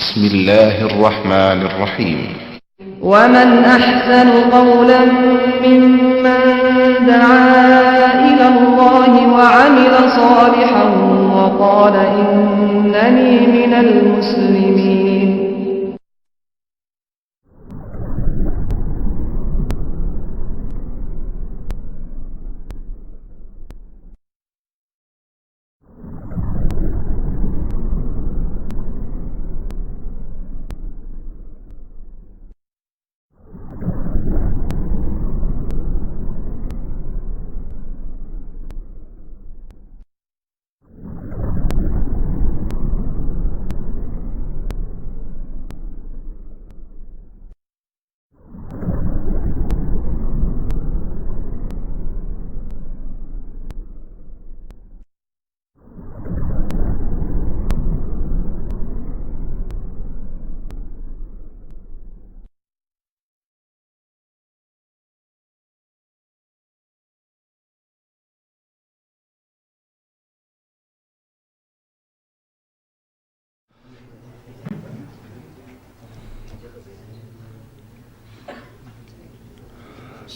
بسم الله الرحمن الرحيم. ومن أحسن قولا ممن دعا إلى الله وعمل صالحا وقال إنني من المسلمين.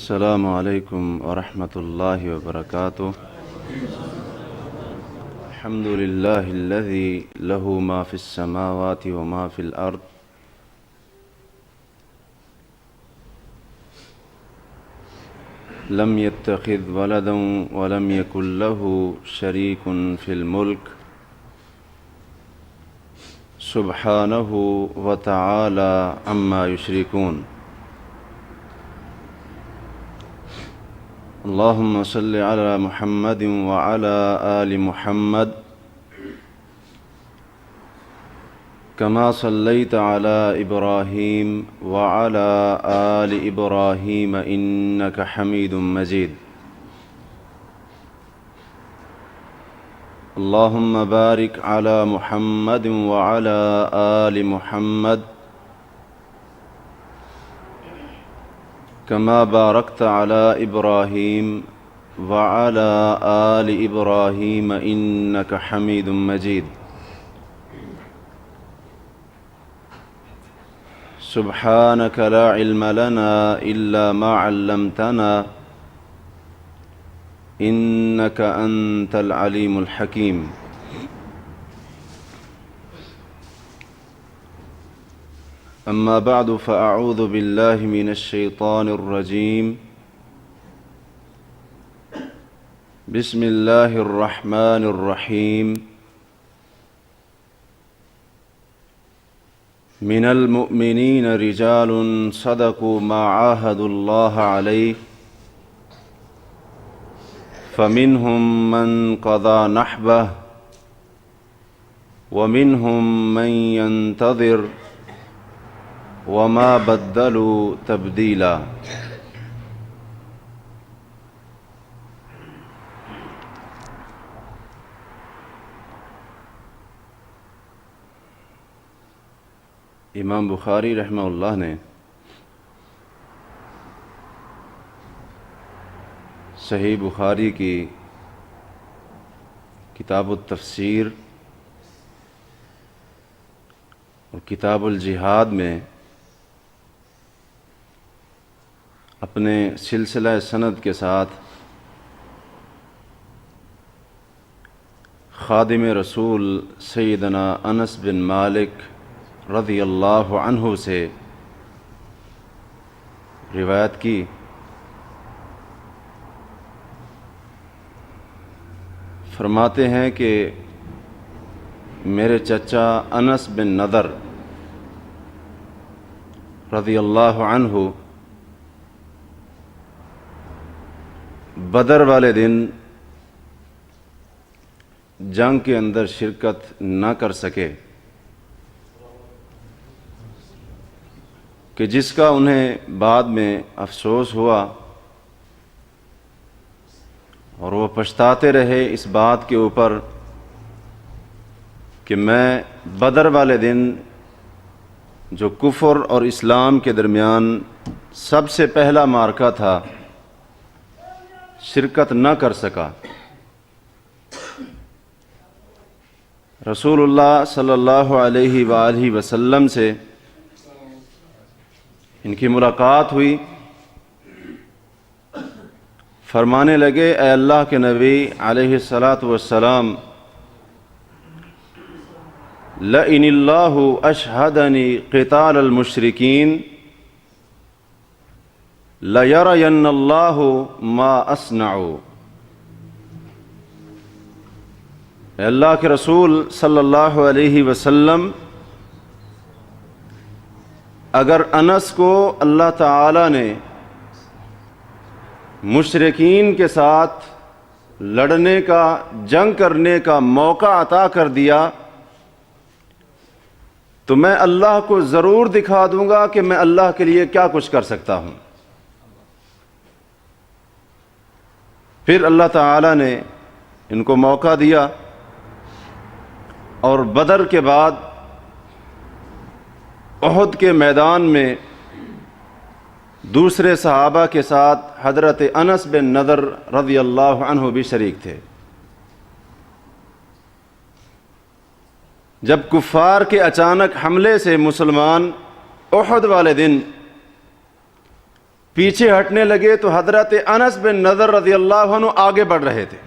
السلام علیکم ورحمۃ اللہ وبرکاتہ. الحمد للہ الذی لہ ما فی السماوات وما فی الارض. لم يتخذ ولدا ولم يكن له شریک فی الملک سبحانہ وتعالی عما یشرکون. اللهم صل على محمد وعلى آل محمد كما صليت على إبراهيم وعلى آل إبراهيم إنك حميد مجيد. اللهم بارك على محمد وعلى آل محمد كما باركت على إبراهيم وعلى آل إبراهيم إنك حميد مجيد. سبحانك لا علم لنا إلا ما علمتنا إنك أنت العليم الحكيم. أما بعد فأعوذ بالله من الشيطان الرجيم. بسم الله الرحمن الرحيم. من المؤمنين رجال صدقوا ما عاهدوا الله عليه فمنهم من قضى نحبه ومنهم من ينتظر وما بدلوا تبدیلا. امام بخاری رحمہ اللہ نے صحیح بخاری کی کتاب التفسیر اور کتاب الجہاد میں اپنے سلسلہ سند کے ساتھ خادم رسول سیدنا انس بن مالک رضی اللہ عنہ سے روایت کی. فرماتے ہیں کہ میرے چچا انس بن نضر رضی اللہ عنہ بدر والے دن جنگ کے اندر شرکت نہ کر سکے کہ جس کا انہیں بعد میں افسوس ہوا اور وہ پچھتاتے رہے اس بات کے اوپر کہ میں بدر والے دن جو کفر اور اسلام کے درمیان سب سے پہلا معرکہ تھا شرکت نہ کر سکا. رسول اللہ صلی اللہ علیہ وآلہ وسلم سے ان کی ملاقات ہوئی. فرمانے لگے اے اللہ کے نبی علیہ الصلاۃ والسلام لئن اللہ اشہدنی قتال المشرکین لیرین اللہ ما اصنع. اے اللہ کے رسول صلی اللہ علیہ وسلم اگر انس کو اللہ تعالی نے مشرکین کے ساتھ لڑنے کا، جنگ کرنے کا موقع عطا کر دیا تو میں اللہ کو ضرور دکھا دوں گا کہ میں اللہ کے لیے کیا کچھ کر سکتا ہوں. پھر اللہ تعالی نے ان کو موقع دیا اور بدر کے بعد احد کے میدان میں دوسرے صحابہ کے ساتھ حضرت انس بن نضر رضی اللہ عنہ بھی شریک تھے. جب کفار کے اچانک حملے سے مسلمان احد والے دن پیچھے ہٹنے لگے تو حضرت انس بن نضر رضی اللہ عنہ آگے بڑھ رہے تھے،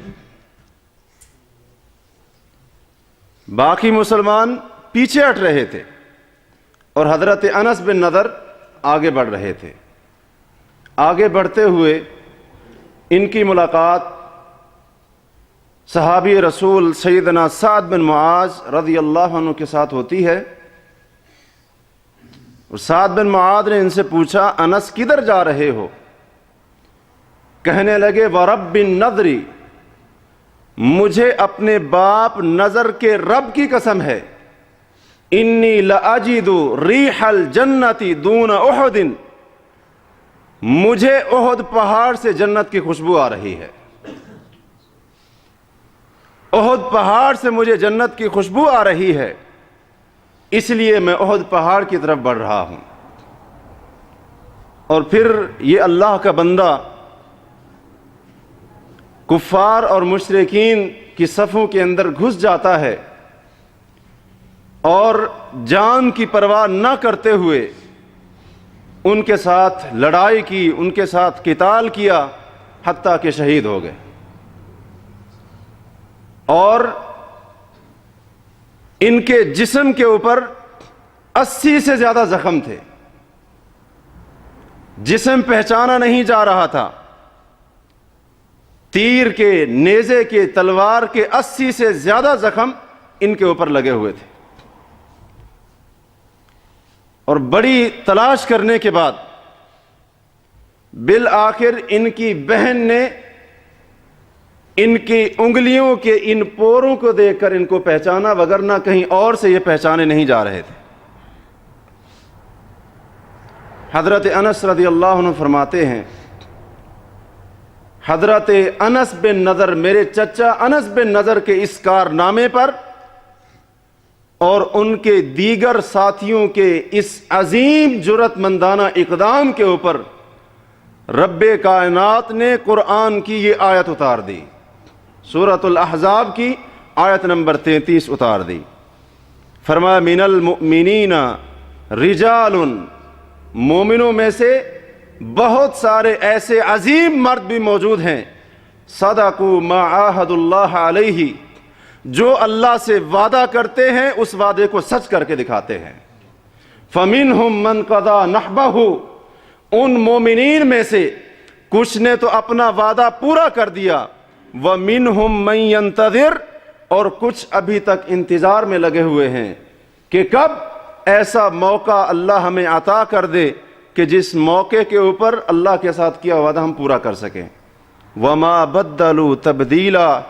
باقی مسلمان پیچھے ہٹ رہے تھے اور حضرت انس بن نضر آگے بڑھ رہے تھے. آگے بڑھتے ہوئے ان کی ملاقات صحابی رسول سیدنا سعد بن معاذ رضی اللہ عنہ کے ساتھ ہوتی ہے. اور سعد بن معاذ نے ان سے پوچھا انس کدھر جا رہے ہو؟ کہنے لگے وَرَبِّ النَّضْرِ، مجھے اپنے باپ نظر کے رب کی قسم ہے، انی لَأَجِدُ رِیحَ الْجَنَّةِ دُونَ اُحُدٍ، مجھے احد پہاڑ سے جنت کی خوشبو آ رہی ہے. احد پہاڑ سے مجھے جنت کی خوشبو آ رہی ہے، اس لیے میں احد پہاڑ کی طرف بڑھ رہا ہوں. اور پھر یہ اللہ کا بندہ کفار اور مشرکین کی صفوں کے اندر گھس جاتا ہے اور جان کی پرواہ نہ کرتے ہوئے ان کے ساتھ لڑائی کی، ان کے ساتھ قتال کیا، حتیٰ کہ شہید ہو گئے. اور ان کے جسم کے اوپر 80 سے زیادہ زخم تھے، جسم پہچانا نہیں جا رہا تھا. تیر کے، نیزے کے، تلوار کے 80 سے زیادہ زخم ان کے اوپر لگے ہوئے تھے. اور بڑی تلاش کرنے کے بعد بالآخر ان کی بہن نے ان کی انگلیوں کے ان پوروں کو دیکھ کر ان کو پہچانا، وگرنہ کہیں اور سے یہ پہچانے نہیں جا رہے تھے. حضرت انس رضی اللہ عنہ فرماتے ہیں حضرت انس بن نضر، میرے چچا انس بن نضر کے اس کارنامے پر اور ان کے دیگر ساتھیوں کے اس عظیم جرأت مندانہ اقدام کے اوپر رب کائنات نے قرآن کی یہ آیت اتار دی، سورۃ الاحزاب کی آیت نمبر 33 اتار دی. فرمایا من المؤمنین رجال، مومنوں میں سے بہت سارے ایسے عظیم مرد بھی موجود ہیں، صدقوا ما عاہدوا اللہ علیہ، جو اللہ سے وعدہ کرتے ہیں اس وعدے کو سچ کر کے دکھاتے ہیں. فَمِنْهُمْ مَنْ قَضَى نَحْبَهُ، ان مومنین میں سے کچھ نے تو اپنا وعدہ پورا کر دیا، وَمِنْهُمْ مَنْ يَنْتَظِرُ، اور کچھ ابھی تک انتظار میں لگے ہوئے ہیں کہ کب ایسا موقع اللہ ہمیں عطا کر دے کہ جس موقع کے اوپر اللہ کے ساتھ کیا وعدہ ہم پورا کر سکیں. وَمَا بَدَّلُوا تَبْدِيلًا،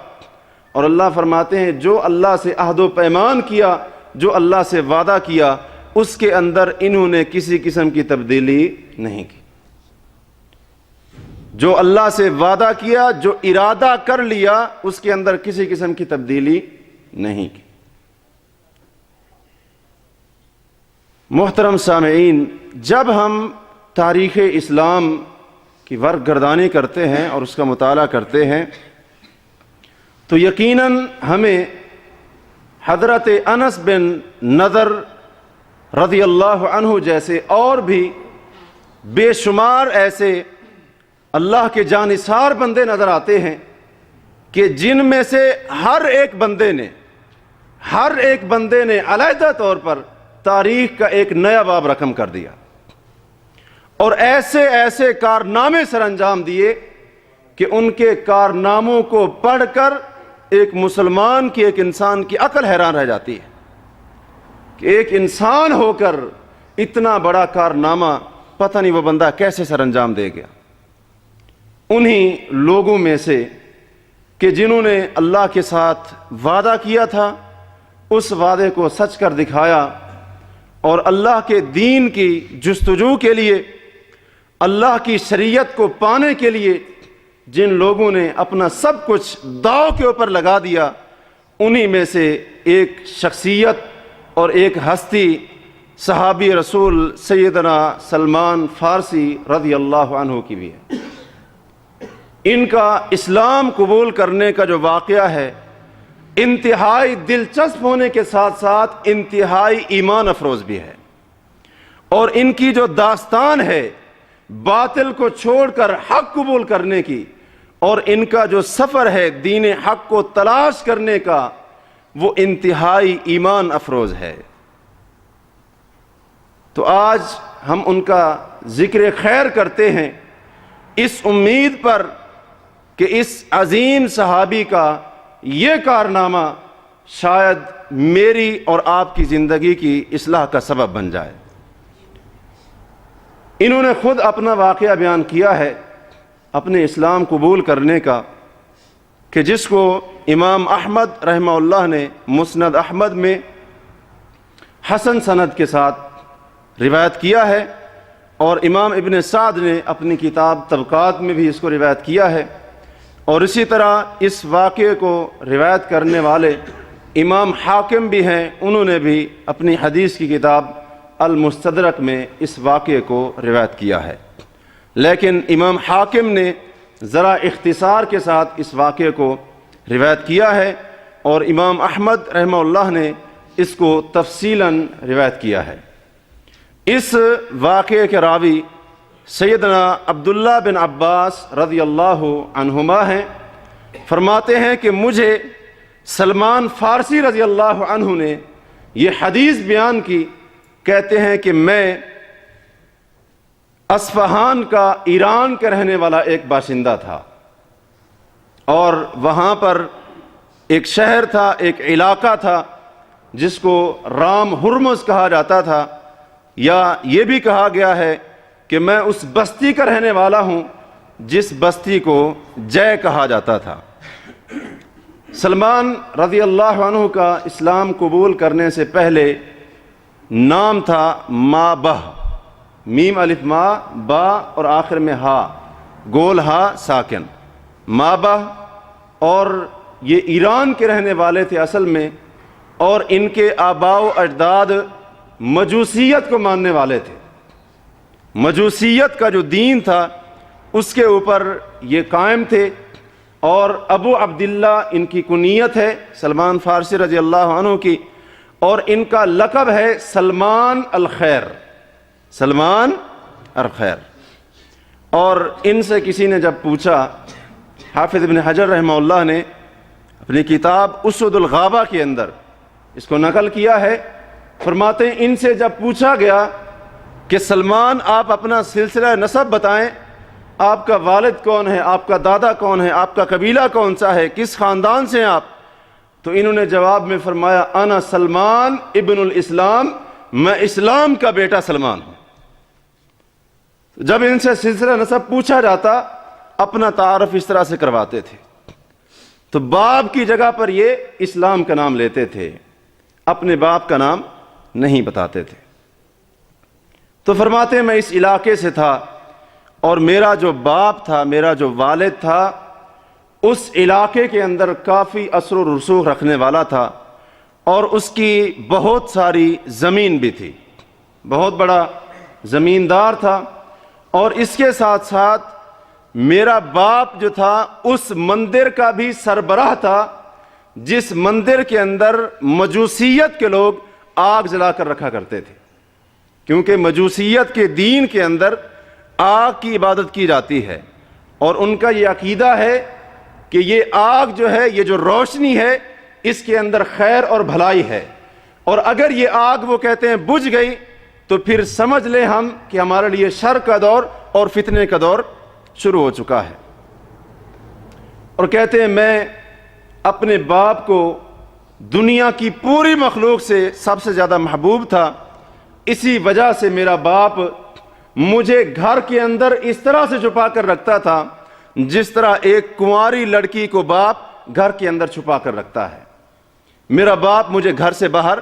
اور اللہ فرماتے ہیں جو اللہ سے عہد و پیمان کیا، جو اللہ سے وعدہ کیا، اس کے اندر انہوں نے کسی قسم کی تبدیلی نہیں کی. جو اللہ سے وعدہ کیا، جو ارادہ کر لیا، اس کے اندر کسی قسم کی تبدیلی نہیں کی. محترم سامعین، جب ہم تاریخ اسلام کی ورق گردانی کرتے ہیں اور اس کا مطالعہ کرتے ہیں تو یقیناً ہمیں حضرت انس بن نضر رضی اللہ عنہ جیسے اور بھی بے شمار ایسے اللہ کے جانثار بندے نظر آتے ہیں کہ جن میں سے ہر ایک بندے نے علیحدہ طور پر تاریخ کا ایک نیا باب رقم کر دیا اور ایسے ایسے کارنامے سر انجام دیے کہ ان کے کارناموں کو پڑھ کر ایک مسلمان کی، ایک انسان کی عقل حیران رہ جاتی ہے کہ ایک انسان ہو کر اتنا بڑا کارنامہ پتہ نہیں وہ بندہ کیسے سر انجام دے گیا۔ انہی لوگوں میں سے کہ جنہوں نے اللہ کے ساتھ وعدہ کیا تھا، اس وعدے کو سچ کر دکھایا اور اللہ کے دین کی جستجو کے لیے، اللہ کی شریعت کو پانے کے لیے جن لوگوں نے اپنا سب کچھ داؤ کے اوپر لگا دیا، انہی میں سے ایک شخصیت اور ایک ہستی صحابی رسول سیدنا سلمان فارسی رضی اللہ عنہ کی بھی ہے۔ ان کا اسلام قبول کرنے کا جو واقعہ ہے انتہائی دلچسپ ہونے کے ساتھ ساتھ انتہائی ایمان افروز بھی ہے، اور ان کی جو داستان ہے باطل کو چھوڑ کر حق قبول کرنے کی، اور ان کا جو سفر ہے دین حق کو تلاش کرنے کا، وہ انتہائی ایمان افروز ہے۔ تو آج ہم ان کا ذکر خیر کرتے ہیں اس امید پر کہ اس عظیم صحابی کا یہ کارنامہ شاید میری اور آپ کی زندگی کی اصلاح کا سبب بن جائے۔ انہوں نے خود اپنا واقعہ بیان کیا ہے اپنے اسلام قبول کرنے کا، کہ جس کو امام احمد رحمہ اللہ نے مسند احمد میں حسن سند کے ساتھ روایت کیا ہے، اور امام ابن سعد نے اپنی کتاب طبقات میں بھی اس کو روایت کیا ہے، اور اسی طرح اس واقعے کو روایت کرنے والے امام حاکم بھی ہیں، انہوں نے بھی اپنی حدیث کی کتاب المستدرک میں اس واقعے کو روایت کیا ہے، لیکن امام حاکم نے ذرا اختصار کے ساتھ اس واقعے کو روایت کیا ہے، اور امام احمد رحمہ اللہ نے اس کو تفصیلاً روایت کیا ہے۔ اس واقعے کے راوی سیدنا عبداللہ بن عباس رضی اللہ عنہما ہیں۔ فرماتے ہیں کہ مجھے سلمان فارسی رضی اللہ عنہ نے یہ حدیث بیان کی، کہتے ہیں کہ میں اصفہان کا، ایران کے رہنے والا ایک باشندہ تھا، اور وہاں پر ایک شہر تھا، ایک علاقہ تھا جس کو رام ہرمز کہا جاتا تھا، یا یہ بھی کہا گیا ہے کہ میں اس بستی کا رہنے والا ہوں جس بستی کو جے کہا جاتا تھا۔ سلمان رضی اللہ عنہ کا اسلام قبول کرنے سے پہلے نام تھا مابہ، میم الف ما با اور آخر میں ہا، گول ہا ساکن، مابہ، اور یہ ایران کے رہنے والے تھے اصل میں، اور ان کے آباء و اجداد مجوسیت کو ماننے والے تھے۔ مجوسیت کا جو دین تھا اس کے اوپر یہ قائم تھے، اور ابو عبداللہ ان کی کنیت ہے، سلمان فارسی رضی اللہ عنہ کی، اور ان کا لقب ہے سلمان الخیر، سلمان الخیر۔ اور ان سے کسی نے جب پوچھا، حافظ ابن حجر رحمہ اللہ نے اپنی کتاب اسد الغابہ کے اندر اس کو نقل کیا ہے، فرماتے ہیں ان سے جب پوچھا گیا کہ سلمان آپ اپنا سلسلہ نسب بتائیں، آپ کا والد کون ہے، آپ کا دادا کون ہے، آپ کا قبیلہ کون سا ہے، کس خاندان سے ہیں آپ، تو انہوں نے جواب میں فرمایا انا سلمان ابن الاسلام، میں اسلام کا بیٹا سلمان ہوں۔ جب ان سے سلسلہ نسب پوچھا جاتا اپنا تعارف اس طرح سے کرواتے تھے، تو باپ کی جگہ پر یہ اسلام کا نام لیتے تھے، اپنے باپ کا نام نہیں بتاتے تھے۔ تو فرماتے ہیں میں اس علاقے سے تھا، اور میرا جو باپ تھا، میرا جو والد تھا، اس علاقے کے اندر کافی اثر و رسوخ رکھنے والا تھا، اور اس کی بہت ساری زمین بھی تھی، بہت بڑا زمیندار تھا، اور اس کے ساتھ ساتھ میرا باپ جو تھا اس مندر کا بھی سربراہ تھا جس مندر کے اندر مجوسیت کے لوگ آگ جلا کر رکھا کرتے تھے، کیونکہ مجوسیت کے دین کے اندر آگ کی عبادت کی جاتی ہے، اور ان کا یہ عقیدہ ہے کہ یہ آگ جو ہے، یہ جو روشنی ہے، اس کے اندر خیر اور بھلائی ہے، اور اگر یہ آگ وہ کہتے ہیں بجھ گئی تو پھر سمجھ لیں ہم کہ ہمارے لیے شر کا دور اور فتنے کا دور شروع ہو چکا ہے۔ اور کہتے ہیں میں اپنے باپ کو دنیا کی پوری مخلوق سے سب سے زیادہ محبوب تھا، اسی وجہ سے میرا باپ مجھے گھر کے اندر اس طرح سے چھپا کر رکھتا تھا جس طرح ایک کنواری لڑکی کو باپ گھر کے اندر چھپا کر رکھتا ہے۔ میرا باپ مجھے گھر سے باہر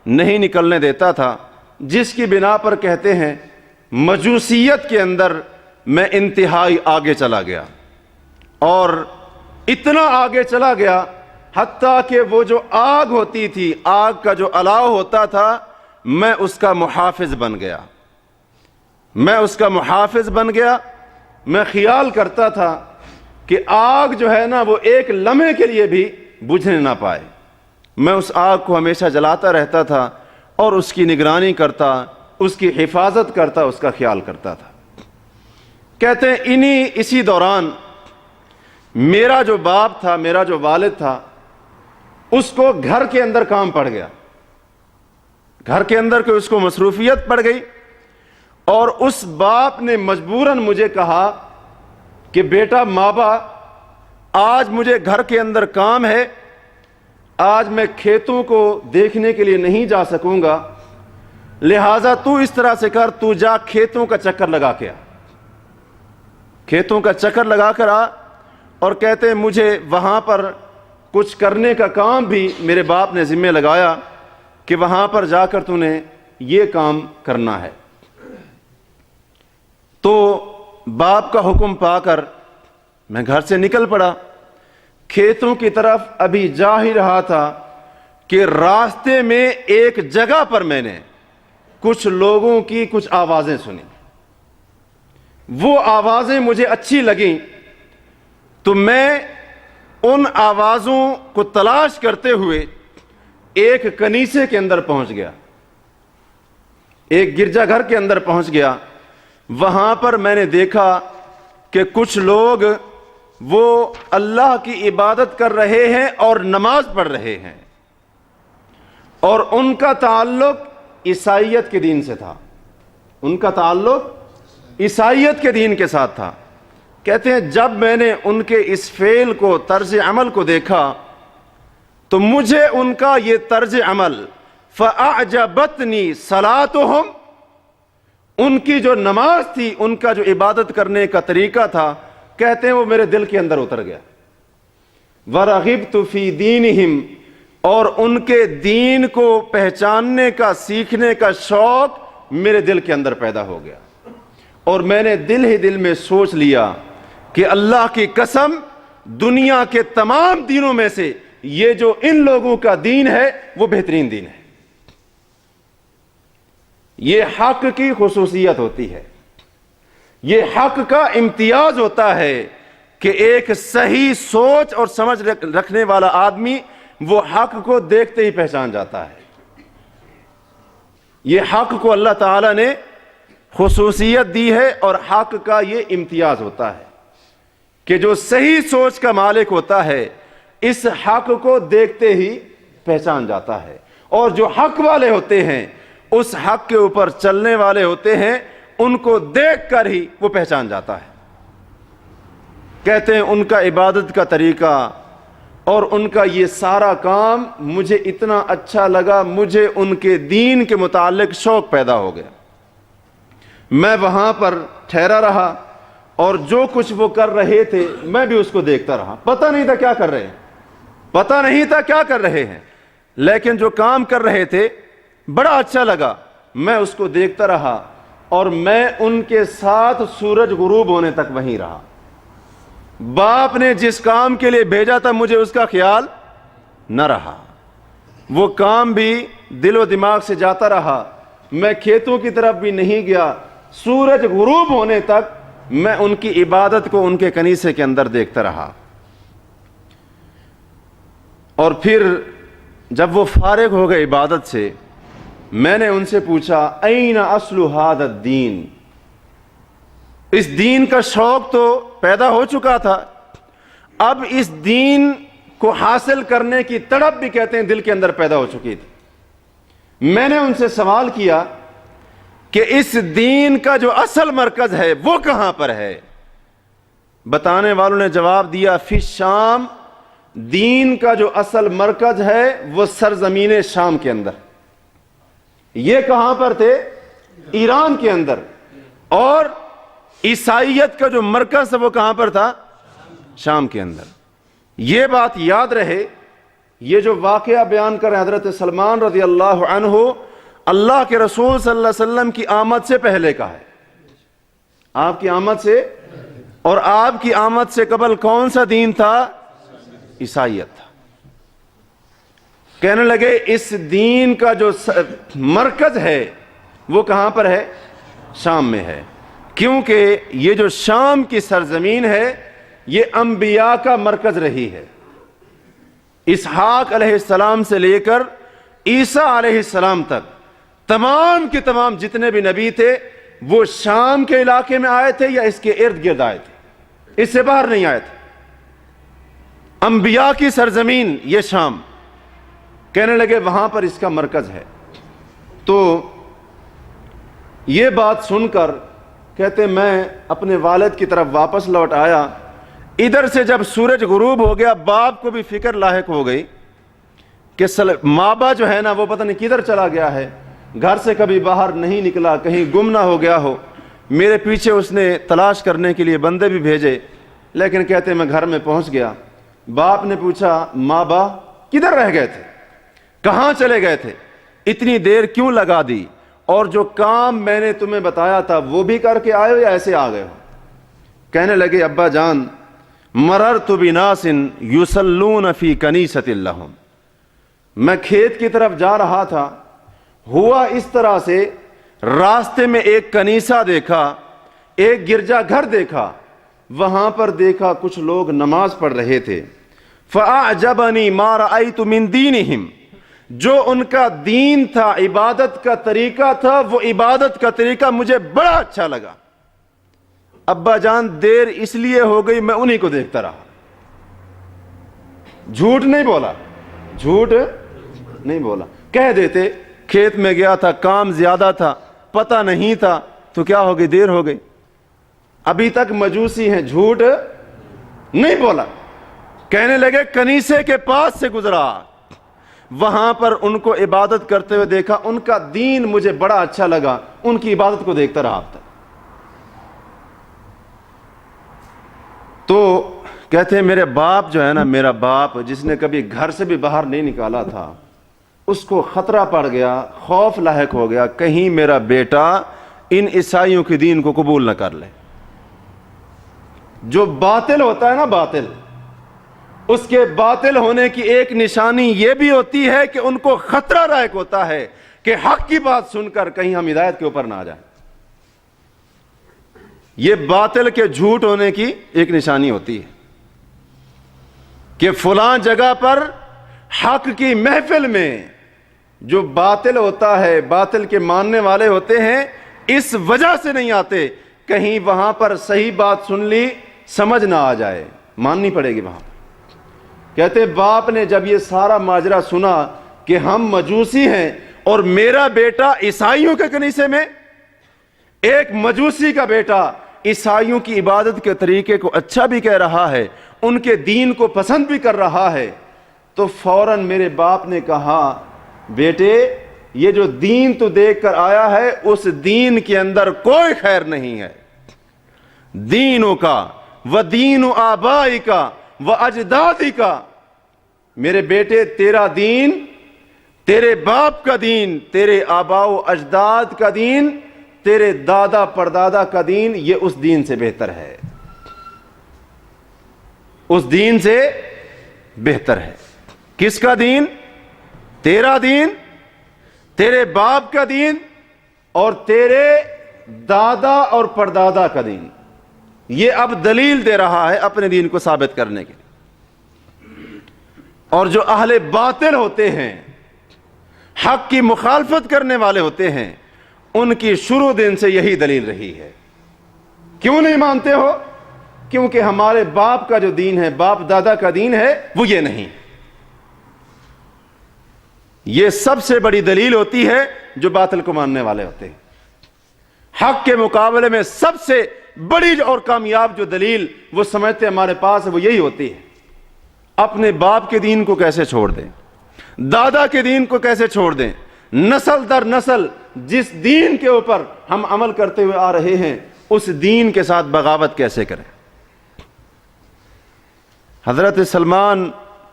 نہیں نکلنے دیتا تھا، جس کی بنا پر کہتے ہیں مجوسیت کے اندر میں انتہائی آگے چلا گیا، اور اتنا آگے چلا گیا حتیٰ کہ وہ جو آگ ہوتی تھی، آگ کا جو الاؤ ہوتا تھا، میں اس کا محافظ بن گیا، میں اس کا محافظ بن گیا۔ میں خیال کرتا تھا کہ آگ جو ہے نا وہ ایک لمحے کے لیے بھی بجھنے نہ پائے، میں اس آگ کو ہمیشہ جلاتا رہتا تھا اور اس کی نگرانی کرتا، اس کی حفاظت کرتا، اس کا خیال کرتا تھا۔ کہتے ہیں اسی دوران میرا جو باپ تھا، میرا جو والد تھا، اس کو گھر کے اندر کام پڑ گیا، گھر کے اندر کوئی اس کو مصروفیت پڑ گئی، اور اس باپ نے مجبوراً مجھے کہا کہ بیٹا مابا آج مجھے گھر کے اندر کام ہے، آج میں کھیتوں کو دیکھنے کے لیے نہیں جا سکوں گا، لہٰذا تو اس طرح سے کر، تو جا کھیتوں کا چکر لگا کے آ، کھیتوں کا چکر لگا کر آ۔ اور کہتے ہیں مجھے وہاں پر کچھ کرنے کا کام بھی میرے باپ نے ذمہ لگایا کہ وہاں پر جا کر تو نے یہ کام کرنا ہے۔ تو باپ کا حکم پا کر میں گھر سے نکل پڑا، کھیتوں کی طرف ابھی جا ہی رہا تھا کہ راستے میں ایک جگہ پر میں نے کچھ لوگوں کی کچھ آوازیں سنی، وہ آوازیں مجھے اچھی لگیں، تو میں ان آوازوں کو تلاش کرتے ہوئے ایک کنیسے کے اندر پہنچ گیا، ایک گرجا گھر کے اندر پہنچ گیا۔ وہاں پر میں نے دیکھا کہ کچھ لوگ وہ اللہ کی عبادت کر رہے ہیں اور نماز پڑھ رہے ہیں، اور ان کا تعلق عیسائیت کے دین سے تھا، ان کا تعلق عیسائیت کے دین کے ساتھ تھا۔ کہتے ہیں جب میں نے ان کے اس فعل کو، طرز عمل کو دیکھا تو مجھے ان کا یہ طرز عمل فَأَعْجَبَتْنِي صَلَاتُهُمْ، ان کی جو نماز تھی، ان کا جو عبادت کرنے کا طریقہ تھا، کہتے ہیں وہ میرے دل کے اندر اتر گیا۔ وَرَغِبْتُ فِي دِينِهِمْ، اور ان کے دین کو پہچاننے کا، سیکھنے کا شوق میرے دل کے اندر پیدا ہو گیا، اور میں نے دل ہی دل میں سوچ لیا کہ اللہ کی قسم دنیا کے تمام دینوں میں سے یہ جو ان لوگوں کا دین ہے وہ بہترین دین ہے۔ یہ حق کی خصوصیت ہوتی ہے، یہ حق کا امتیاز ہوتا ہے کہ ایک صحیح سوچ اور سمجھ رکھنے والا آدمی وہ حق کو دیکھتے ہی پہچان جاتا ہے۔ یہ حق کو اللہ تعالیٰ نے خصوصیت دی ہے، اور حق کا یہ امتیاز ہوتا ہے کہ جو صحیح سوچ کا مالک ہوتا ہے اس حق کو دیکھتے ہی پہچان جاتا ہے، اور جو حق والے ہوتے ہیں، اس حق کے اوپر چلنے والے ہوتے ہیں، ان کو دیکھ کر ہی وہ پہچان جاتا ہے۔ کہتے ہیں ان کا عبادت کا طریقہ اور ان کا یہ سارا کام مجھے اتنا اچھا لگا، مجھے ان کے دین کے متعلق شوق پیدا ہو گیا۔ میں وہاں پر ٹھہرا رہا، اور جو کچھ وہ کر رہے تھے میں بھی اس کو دیکھتا رہا۔ پتہ نہیں تھا کیا کر رہے ہیں، پتہ نہیں تھا کیا کر رہے ہیں، لیکن جو کام کر رہے تھے بڑا اچھا لگا، میں اس کو دیکھتا رہا، اور میں ان کے ساتھ سورج غروب ہونے تک وہیں رہا۔ باپ نے جس کام کے لیے بھیجا تھا مجھے اس کا خیال نہ رہا، وہ کام بھی دل و دماغ سے جاتا رہا، میں کھیتوں کی طرف بھی نہیں گیا، سورج غروب ہونے تک میں ان کی عبادت کو ان کے کنیسے کے اندر دیکھتا رہا۔ اور پھر جب وہ فارغ ہو گئے عبادت سے، میں نے ان سے پوچھا این اصل ھذا الدین، اس دین کا شوق تو پیدا ہو چکا تھا، اب اس دین کو حاصل کرنے کی تڑپ بھی کہتے ہیں دل کے اندر پیدا ہو چکی تھی۔ میں نے ان سے سوال کیا کہ اس دین کا جو اصل مرکز ہے وہ کہاں پر ہے؟ بتانے والوں نے جواب دیا فی شام، دین کا جو اصل مرکز ہے وہ سرزمین شام کے اندر۔ یہ کہاں پر تھے؟ ایران کے اندر۔ اور عیسائیت کا جو مرکز ہے وہ کہاں پر تھا؟ شام کے اندر۔ یہ بات یاد رہے، یہ جو واقعہ بیان کر رہے ہیں حضرت سلمان رضی اللہ عنہ، اللہ کے رسول صلی اللہ علیہ وسلم کی آمد سے پہلے کا ہے، آپ کی آمد سے، اور آپ کی آمد سے قبل کون سا دین تھا؟ عیسائیت تھا۔ کہنے لگے اس دین کا جو مرکز ہے وہ کہاں پر ہے؟ شام میں ہے، کیونکہ یہ جو شام کی سرزمین ہے یہ انبیاء کا مرکز رہی ہے۔ اسحاق علیہ السلام سے لے کر عیسیٰ علیہ السلام تک تمام کے تمام جتنے بھی نبی تھے وہ شام کے علاقے میں آئے تھے یا اس کے ارد گرد آئے تھے، اس سے باہر نہیں آئے تھے۔ انبیاء کی سرزمین یہ شام، کہنے لگے وہاں پر اس کا مرکز ہے۔ تو یہ بات سن کر کہتے میں اپنے والد کی طرف واپس لوٹ آیا، ادھر سے جب سورج غروب ہو گیا باپ کو بھی فکر لاحق ہو گئی کہ مابا جو ہے نا وہ پتہ نہیں کدھر چلا گیا ہے، گھر سے کبھی باہر نہیں نکلا، کہیں گم نہ ہو گیا ہو۔ میرے پیچھے اس نے تلاش کرنے کے لیے بندے بھی بھیجے، لیکن کہتے میں گھر میں پہنچ گیا۔ باپ نے پوچھا مابا کدھر رہ گئے تھے، کہاں چلے گئے تھے، اتنی دیر کیوں لگا دی، اور جو کام میں نے تمہیں بتایا تھا وہ بھی کر کے آئے ہو یا ایسے آ گئے ہو؟ کہنے لگے ابا جان مررت بناس یصلون فی کنیسۃ لہم، میں کھیت کی طرف جا رہا تھا، ہوا اس طرح سے راستے میں ایک کنیسہ دیکھا، ایک گرجا گھر دیکھا، وہاں پر دیکھا کچھ لوگ نماز پڑھ رہے تھے، فأعجبنی ما رأیت من دینہم، جو ان کا دین تھا، عبادت کا طریقہ تھا، وہ عبادت کا طریقہ مجھے بڑا اچھا لگا۔ ابا جان دیر اس لیے ہو گئی میں انہی کو دیکھتا رہا، جھوٹ نہیں بولا، جھوٹ نہیں بولا، کہہ دیتے کھیت میں گیا تھا، کام زیادہ تھا، پتہ نہیں تھا، تو کیا ہو گئی، دیر ہو گئی۔ ابھی تک مجوسی ہیں، جھوٹ نہیں بولا۔ کہنے لگے کنیسے کے پاس سے گزرا، وہاں پر ان کو عبادت کرتے ہوئے دیکھا، ان کا دین مجھے بڑا اچھا لگا، ان کی عبادت کو دیکھتا رہا اب تک۔ تو کہتے ہیں میرے باپ جو ہے نا، میرا باپ جس نے کبھی گھر سے بھی باہر نہیں نکالا تھا، اس کو خطرہ پڑ گیا، خوف لاحق ہو گیا، کہیں میرا بیٹا ان عیسائیوں کے دین کو قبول نہ کر لے۔ جو باطل ہوتا ہے نا، باطل، اس کے باطل ہونے کی ایک نشانی یہ بھی ہوتی ہے کہ ان کو خطرہ لاحق ہوتا ہے کہ حق کی بات سن کر کہیں ہم ہدایت کے اوپر نہ آ جائیں۔ یہ باطل کے جھوٹ ہونے کی ایک نشانی ہوتی ہے کہ فلاں جگہ پر حق کی محفل میں جو باطل ہوتا ہے، باطل کے ماننے والے ہوتے ہیں، اس وجہ سے نہیں آتے کہیں وہاں پر صحیح بات سن لی سمجھ نہ آ جائے، ماننی پڑے گی وہاں پر۔ کہتے باپ نے جب یہ سارا ماجرا سنا کہ ہم مجوسی ہیں اور میرا بیٹا عیسائیوں کے کنیسے میں، ایک مجوسی کا بیٹا عیسائیوں کی عبادت کے طریقے کو اچھا بھی کہہ رہا ہے، ان کے دین کو پسند بھی کر رہا ہے، تو فوراً میرے باپ نے کہا بیٹے یہ جو دین تو دیکھ کر آیا ہے اس دین کے اندر کوئی خیر نہیں ہے، دینوں کا و دین آبائی کا و اجدادی کا، میرے بیٹے تیرا دین، تیرے باپ کا دین، تیرے آباء و اجداد کا دین، تیرے دادا پردادا کا دین، یہ اس دین سے بہتر ہے، اس دین سے بہتر ہے۔ کس کا دین؟ تیرا دین، تیرے باپ کا دین اور تیرے دادا اور پردادا کا دین۔ یہ اب دلیل دے رہا ہے اپنے دین کو ثابت کرنے کے لیے۔ اور جو اہل باطل ہوتے ہیں، حق کی مخالفت کرنے والے ہوتے ہیں، ان کی شروع دن سے یہی دلیل رہی ہے۔ کیوں نہیں مانتے ہو؟ کیونکہ ہمارے باپ کا جو دین ہے، باپ دادا کا دین ہے، وہ یہ نہیں۔ یہ سب سے بڑی دلیل ہوتی ہے جو باطل کو ماننے والے ہوتے ہیں۔ حق کے مقابلے میں سب سے بڑی اور کامیاب جو دلیل وہ سمجھتے ہمارے پاس ہے، وہ یہی ہوتی ہے۔ اپنے باپ کے دین کو کیسے چھوڑ دیں، دادا کے دین کو کیسے چھوڑ دیں، نسل در نسل جس دین کے اوپر ہم عمل کرتے ہوئے آ رہے ہیں اس دین کے ساتھ بغاوت کیسے کریں۔ حضرت سلمان،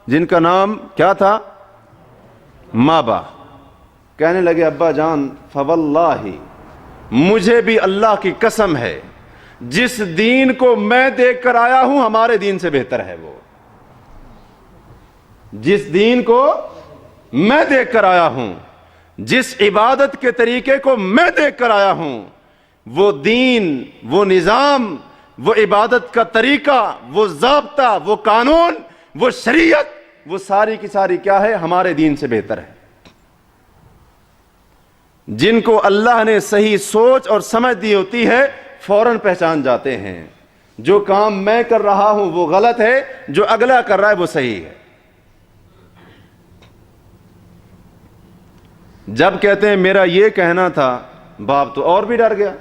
جن کا نام کیا تھا، مابا، کہنے لگے ابا جان فواللہ مجھے بھی اللہ کی قسم ہے جس دین کو میں دیکھ کر آیا ہوں ہمارے دین سے بہتر ہے وہ۔ جس دین کو میں دیکھ کر آیا ہوں، جس عبادت کے طریقے کو میں دیکھ کر آیا ہوں، وہ دین، وہ نظام، وہ عبادت کا طریقہ، وہ ضابطہ، وہ قانون، وہ شریعت، وہ ساری کی ساری کیا ہے، ہمارے دین سے بہتر ہے۔ جن کو اللہ نے صحیح سوچ اور سمجھ دی ہوتی ہے فوراً پہچان جاتے ہیں جو کام میں کر رہا ہوں وہ غلط ہے، جو اگلا کر رہا ہے وہ صحیح ہے۔ جب کہتے ہیں میرا یہ کہنا تھا، باپ تو اور بھی ڈر گیا۔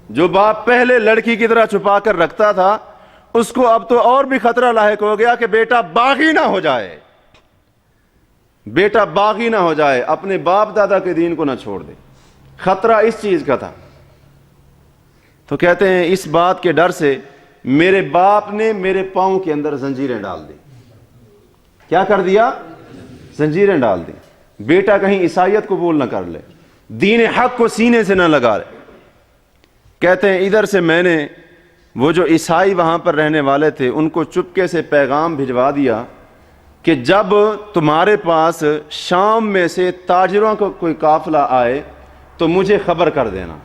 جو باپ پہلے لڑکی کی طرح چھپا کر رکھتا تھا اس کو اب تو اور بھی خطرہ لاحق ہو گیا کہ بیٹا باغی نہ ہو جائے، بیٹا باغی نہ ہو جائے، اپنے باپ دادا کے دین کو نہ چھوڑ دے۔ خطرہ اس چیز کا تھا۔ تو کہتے ہیں اس بات کے ڈر سے میرے باپ نے میرے پاؤں کے اندر زنجیریں ڈال دی۔ کیا کر دیا؟ زنجیریں ڈال دی۔ بیٹا کہیں عیسائیت قبول نہ کر لے، دین حق کو سینے سے نہ لگا لے۔ کہتے ہیں ادھر سے میں نے وہ جو عیسائی وہاں پر رہنے والے تھے ان کو چپکے سے پیغام بھجوا دیا کہ جب تمہارے پاس شام میں سے تاجروں کا کوئی قافلہ آئے تو مجھے خبر کر دینا۔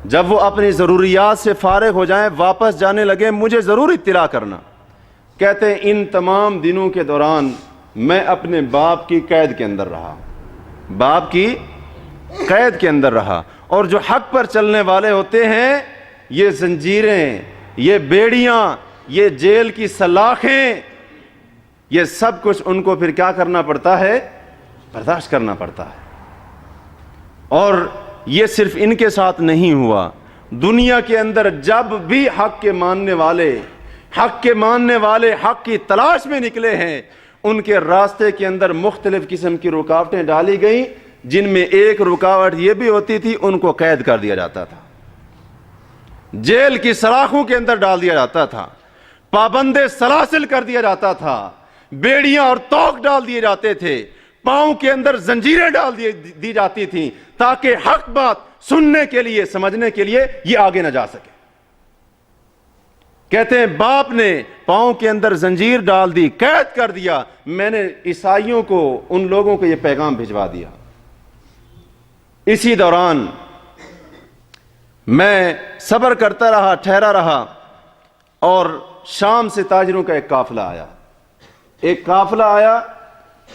جب وہ اپنی ضروریات سے فارغ ہو جائیں، واپس جانے لگے، مجھے ضرور اطلاع کرنا۔ کہتے ہیں ان تمام دنوں کے دوران میں اپنے باپ کی قید کے اندر رہا، باپ کی قید کے اندر رہا۔ اور جو حق پر چلنے والے ہوتے ہیں یہ زنجیریں، یہ بیڑیاں، یہ جیل کی سلاخیں، یہ سب کچھ ان کو پھر کیا کرنا پڑتا ہے؟ برداشت کرنا پڑتا ہے۔ اور یہ صرف ان کے ساتھ نہیں ہوا، دنیا کے اندر جب بھی حق کے ماننے والے حق کی تلاش میں نکلے ہیں ان کے راستے کے اندر مختلف قسم کی رکاوٹیں ڈالی گئیں، جن میں ایک رکاوٹ یہ بھی ہوتی تھی ان کو قید کر دیا جاتا تھا، جیل کی سلاخوں کے اندر ڈال دیا جاتا تھا، پابند سلاسل کر دیا جاتا تھا، بیڑیاں اور توق ڈال دیے جاتے تھے، پاؤں کے اندر زنجیریں ڈال دی جاتی تھیں تاکہ حق بات سننے کے لیے، سمجھنے کے لیے یہ آگے نہ جا سکے۔ کہتے ہیں باپ نے پاؤں کے اندر زنجیر ڈال دی، قید کر دیا۔ میں نے عیسائیوں کو، ان لوگوں کو یہ پیغام بھجوا دیا۔ اسی دوران میں صبر کرتا رہا، ٹھہرا رہا، اور شام سے تاجروں کا ایک قافلہ آیا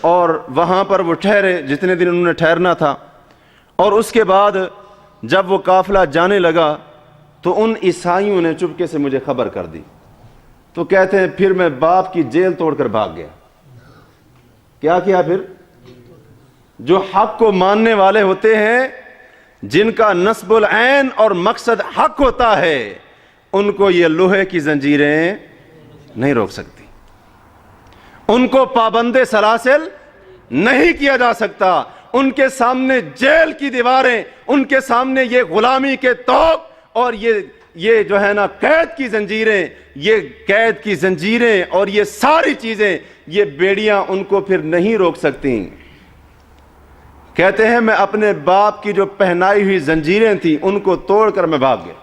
اور وہاں پر وہ ٹھہرے جتنے دن انہوں نے ٹھہرنا تھا۔ اور اس کے بعد جب وہ قافلہ جانے لگا تو ان عیسائیوں نے چپکے سے مجھے خبر کر دی۔ تو کہتے ہیں پھر میں باپ کی جیل توڑ کر بھاگ گیا۔ کیا کیا پھر؟ جو حق کو ماننے والے ہوتے ہیں، جن کا نصب العین اور مقصد حق ہوتا ہے، ان کو یہ لوہے کی زنجیریں نہیں روک سکتی، ان کو پابند سلاسل نہیں کیا جا سکتا، ان کے سامنے جیل کی دیواریں، ان کے سامنے یہ غلامی کے طوق اور یہ جو ہے نا قید کی زنجیریں، یہ قید کی زنجیریں اور یہ ساری چیزیں، یہ بیڑیاں ان کو پھر نہیں روک سکتی۔ کہتے ہیں میں اپنے باپ کی جو پہنائی ہوئی زنجیریں تھیں ان کو توڑ کر میں بھاگ گیا،